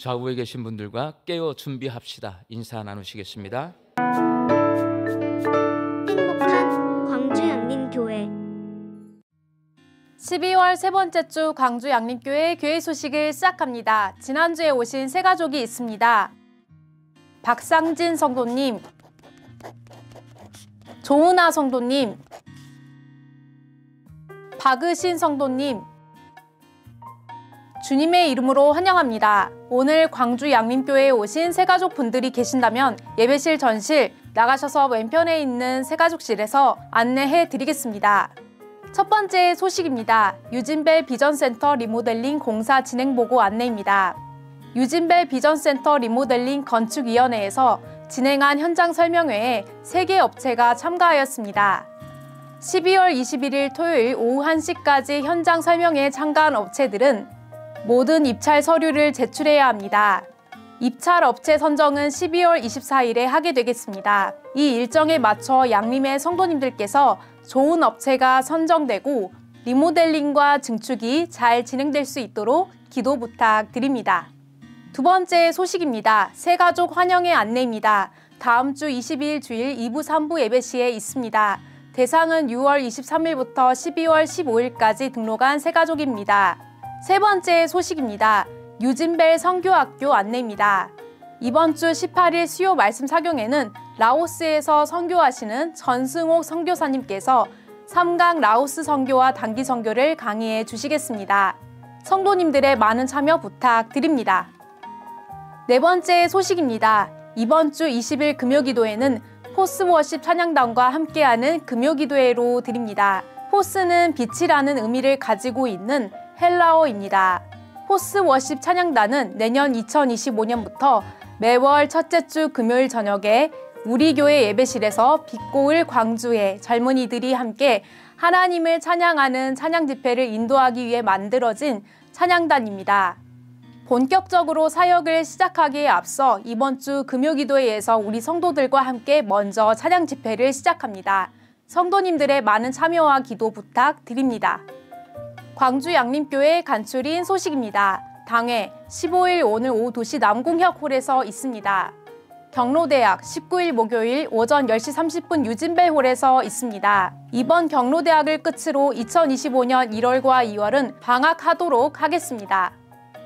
Speaker 3: 좌우에 계신 분들과 깨어 준비합시다. 인사 나누시겠습니다.
Speaker 4: 행복한 광주 양림교회
Speaker 5: 12월 세 번째 주 광주 양림교회 교회 소식을 시작합니다. 지난주에 오신 세 가족이 있습니다. 박상진 성도님, 조은아 성도님, 박의신 성도님, 주님의 이름으로 환영합니다. 오늘 광주 양림교회에 오신 새가족 분들이 계신다면 예배실 전실 나가셔서 왼편에 있는 새가족실에서 안내해 드리겠습니다. 첫 번째 소식입니다. 유진벨 비전센터 리모델링 공사 진행 보고 안내입니다. 유진벨 비전센터 리모델링 건축위원회에서 진행한 현장 설명회에 3개 업체가 참가하였습니다. 12월 21일 토요일 오후 1시까지 현장 설명회에 참가한 업체들은 모든 입찰 서류를 제출해야 합니다. 입찰 업체 선정은 12월 24일에 하게 되겠습니다. 이 일정에 맞춰 양림의 성도님들께서 좋은 업체가 선정되고 리모델링과 증축이 잘 진행될 수 있도록 기도 부탁드립니다. 두 번째 소식입니다. 새가족 환영의 안내입니다. 다음 주 22일 주일 2부 3부 예배시에 있습니다. 대상은 6월 23일부터 12월 15일까지 등록한 새가족입니다. 세 번째 소식입니다. 유진벨 선교학교 안내입니다. 이번 주 18일 수요 말씀 사경에는 라오스에서 선교하시는 전승옥 선교사님께서 3강 라오스 선교와 단기 선교를 강의해 주시겠습니다. 성도님들의 많은 참여 부탁드립니다. 네 번째 소식입니다. 이번 주 20일 금요기도회는 포스워십 찬양단과 함께하는 금요기도회로 드립니다. 포스는 빛이라는 의미를 가지고 있는 헬라어입니다. 포스워십 찬양단은 내년 2025년부터 매월 첫째 주 금요일 저녁에 우리 교회 예배실에서 빛고을 광주의 젊은이들이 함께 하나님을 찬양하는 찬양 집회를 인도하기 위해 만들어진 찬양단입니다. 본격적으로 사역을 시작하기에 앞서 이번 주 금요기도회에서 우리 성도들과 함께 먼저 찬양 집회를 시작합니다. 성도님들의 많은 참여와 기도 부탁드립니다. 광주 양림교회 간추린 소식입니다. 당회 15일 오늘 오후 도시 남궁혁홀에서 있습니다. 경로대학 19일 목요일 오전 10시 30분 유진벨홀에서 있습니다. 이번 경로대학을 끝으로 2025년 1월과 2월은 방학하도록 하겠습니다.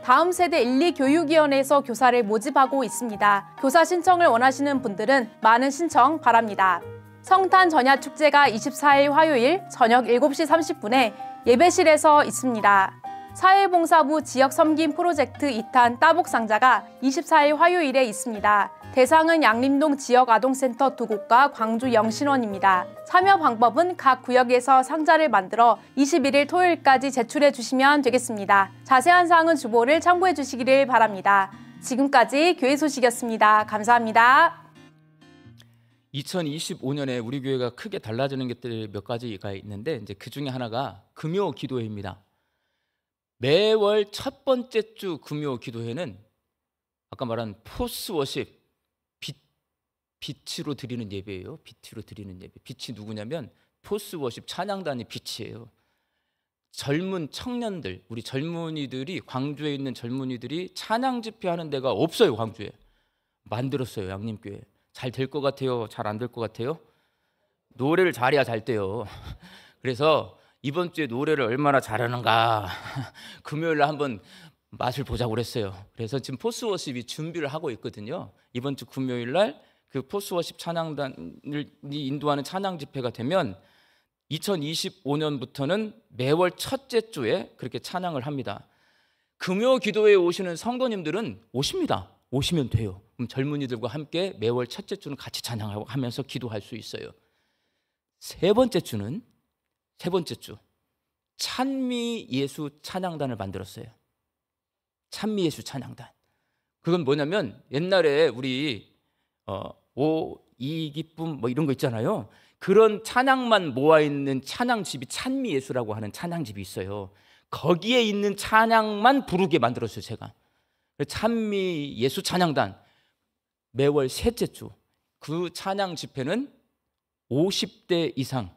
Speaker 5: 다음 세대 1, 2 교육위원회에서 교사를 모집하고 있습니다. 교사 신청을 원하시는 분들은 많은 신청 바랍니다. 성탄 전야축제가 24일 화요일 저녁 7시 30분에 예배실에서 있습니다. 사회봉사부 지역섬김 프로젝트 2탄 따복상자가 24일 화요일에 있습니다. 대상은 양림동 지역아동센터 2곳과 광주 영신원입니다. 참여 방법은 각 구역에서 상자를 만들어 21일 토요일까지 제출해 주시면 되겠습니다. 자세한 사항은 주보를 참고해 주시기를 바랍니다. 지금까지 교회 소식이었습니다. 감사합니다.
Speaker 3: 2025년에 우리 교회가 크게 달라지는 것들이 몇 가지가 있는데 이제 그 중에 하나가 금요 기도회입니다. 매월 첫 번째 주 금요 기도회는 아까 말한 포스워십 빛으로 드리는 예배예요. 빛으로 드리는 예배. 빛이 누구냐면 포스워십 찬양단이 빛이에요. 젊은 청년들, 우리 젊은이들이, 광주에 있는 젊은이들이 찬양 집회하는 데가 없어요. 광주에 만들었어요. 양림교회. 잘 될 것 같아요? 잘 안 될 것 같아요? 노래를 잘해야 잘 돼요. 그래서 이번 주에 노래를 얼마나 잘하는가 금요일날 한번 맛을 보자고 그랬어요. 그래서 지금 포스워십이 준비를 하고 있거든요. 이번 주 금요일날 그 포스워십 찬양단이 인도하는 찬양 집회가 되면 2025년부터는 매월 첫째 주에 그렇게 찬양을 합니다. 금요 기도회에 오시는 성도님들은 오십니다. 오시면 돼요. 그럼 젊은이들과 함께 매월 첫째 주는 같이 찬양하고 하면서 기도할 수 있어요. 세 번째 주 찬미 예수 찬양단을 만들었어요. 찬미 예수 찬양단. 그건 뭐냐면 옛날에 우리 이 기쁨 뭐 이런 거 있잖아요. 그런 찬양만 모아 있는 찬양집이 찬미 예수라고 하는 찬양집이 있어요. 거기에 있는 찬양만 부르게 만들었어요. 제가 찬미 예수 찬양단 매월 셋째 주 그 찬양 집회는 50대 이상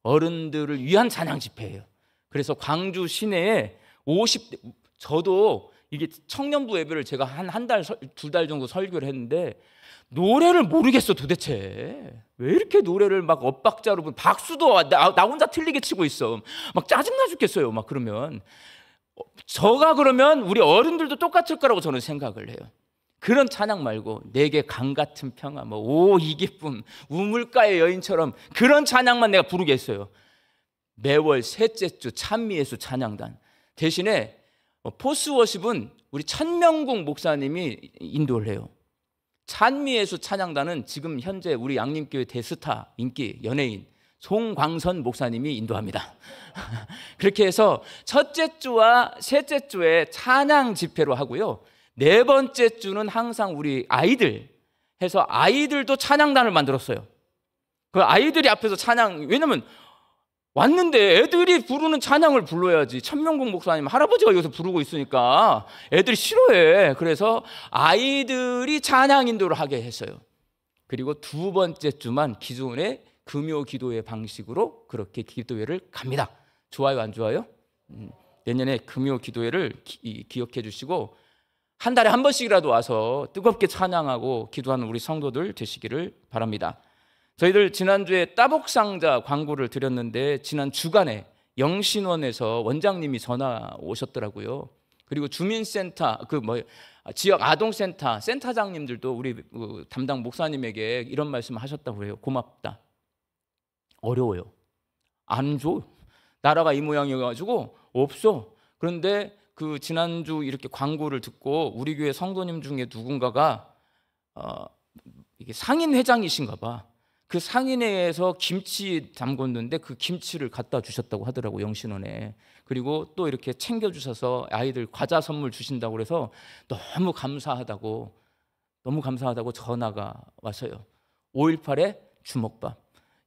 Speaker 3: 어른들을 위한 찬양 집회예요. 그래서 광주 시내에 50대, 저도 이게 청년부 예배를 제가 한 달, 두 달 정도 설교를 했는데 노래를 모르겠어. 도대체 왜 이렇게 노래를 막 엇박자로 박수도 나 혼자 틀리게 치고 있어. 막 짜증나 죽겠어요. 막 그러면 저가 그러면 우리 어른들도 똑같을 거라고 저는 생각을 해요. 그런 찬양 말고 내게 강 같은 평화, 오 이 기쁨, 우물가의 여인처럼 그런 찬양만 내가 부르겠어요. 매월 셋째 주 찬미 예수 찬양단. 대신에 포스워십은 우리 천명국 목사님이 인도를 해요. 찬미 예수 찬양단은 지금 현재 우리 양림교회 대스타 인기 연예인 송광선 목사님이 인도합니다. 그렇게 해서 첫째 주와 셋째 주에 찬양 집회로 하고요. 네 번째 주는 항상 우리 아이들 해서 아이들도 찬양단을 만들었어요. 그 아이들이 앞에서 찬양, 왜냐면 왔는데 애들이 부르는 찬양을 불러야지. 천명국 목사님 할아버지가 여기서 부르고 있으니까 애들이 싫어해. 그래서 아이들이 찬양 인도를 하게 했어요. 그리고 두 번째 주만 기존의 금요 기도회 방식으로 그렇게 기도회를 갑니다. 좋아요, 안 좋아요? 내년에 금요 기도회를 기억해 주시고 한 달에 한 번씩이라도 와서 뜨겁게 찬양하고 기도하는 우리 성도들 되시기를 바랍니다. 저희들 지난주에 따복상자 광고를 드렸는데 지난 주간에 영신원에서 원장님이 전화 오셨더라고요. 그리고 주민센터 지역 아동센터 센터장님들도 우리 담당 목사님에게 이런 말씀 하셨다고 그래요. 고맙다. 어려워요. 안 줘. 나라가 이 모양이어가지고 없어. 그런데 그 지난주 이렇게 광고를 듣고 우리 교회 성도님 중에 누군가가 이게 상인 회장이신가 봐. 그 상인회에서 김치 담궜는데 그 김치를 갖다 주셨다고 하더라고, 영신원에. 그리고 또 이렇게 챙겨주셔서 아이들 과자 선물 주신다고 그래서 너무 감사하다고 전화가 왔어요. 5.18에 주먹밥.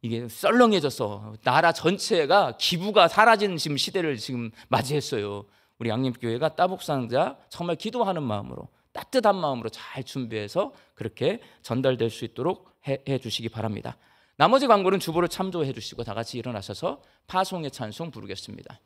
Speaker 3: 이게 썰렁해져서 나라 전체가 기부가 사라진 지금 시대를 지금 맞이했어요. 우리 양림교회가 따복상자 정말 기도하는 마음으로, 따뜻한 마음으로 잘 준비해서 그렇게 전달될 수 있도록 해 주시기 바랍니다. 나머지 광고는 주보를 참조해 주시고 다 같이 일어나셔서 파송의 찬송 부르겠습니다.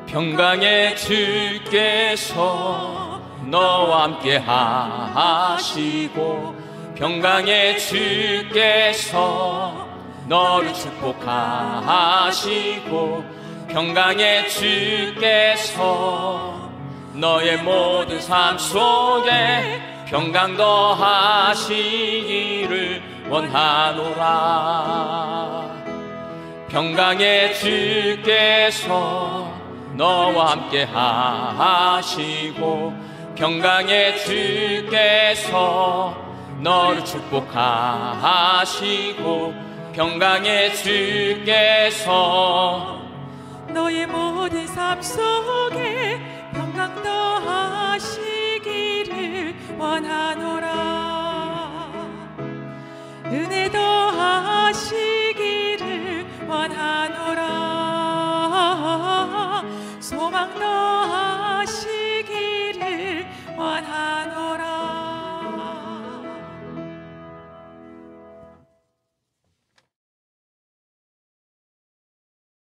Speaker 3: 평강의 주께서 너와 함께 하시고 평강의 주께서 너를 축복하시고 평강의 주께서 너의 모든 삶 속에 평강 더하시기를 원하노라. 평강의 주께서 너와 함께 하시고 평강의 주께서 너를 축복하시고 평강의 주께서
Speaker 6: 너의 모든 삶 속에 평강 더하시기를 원하노라. 은혜 더하시기를 소망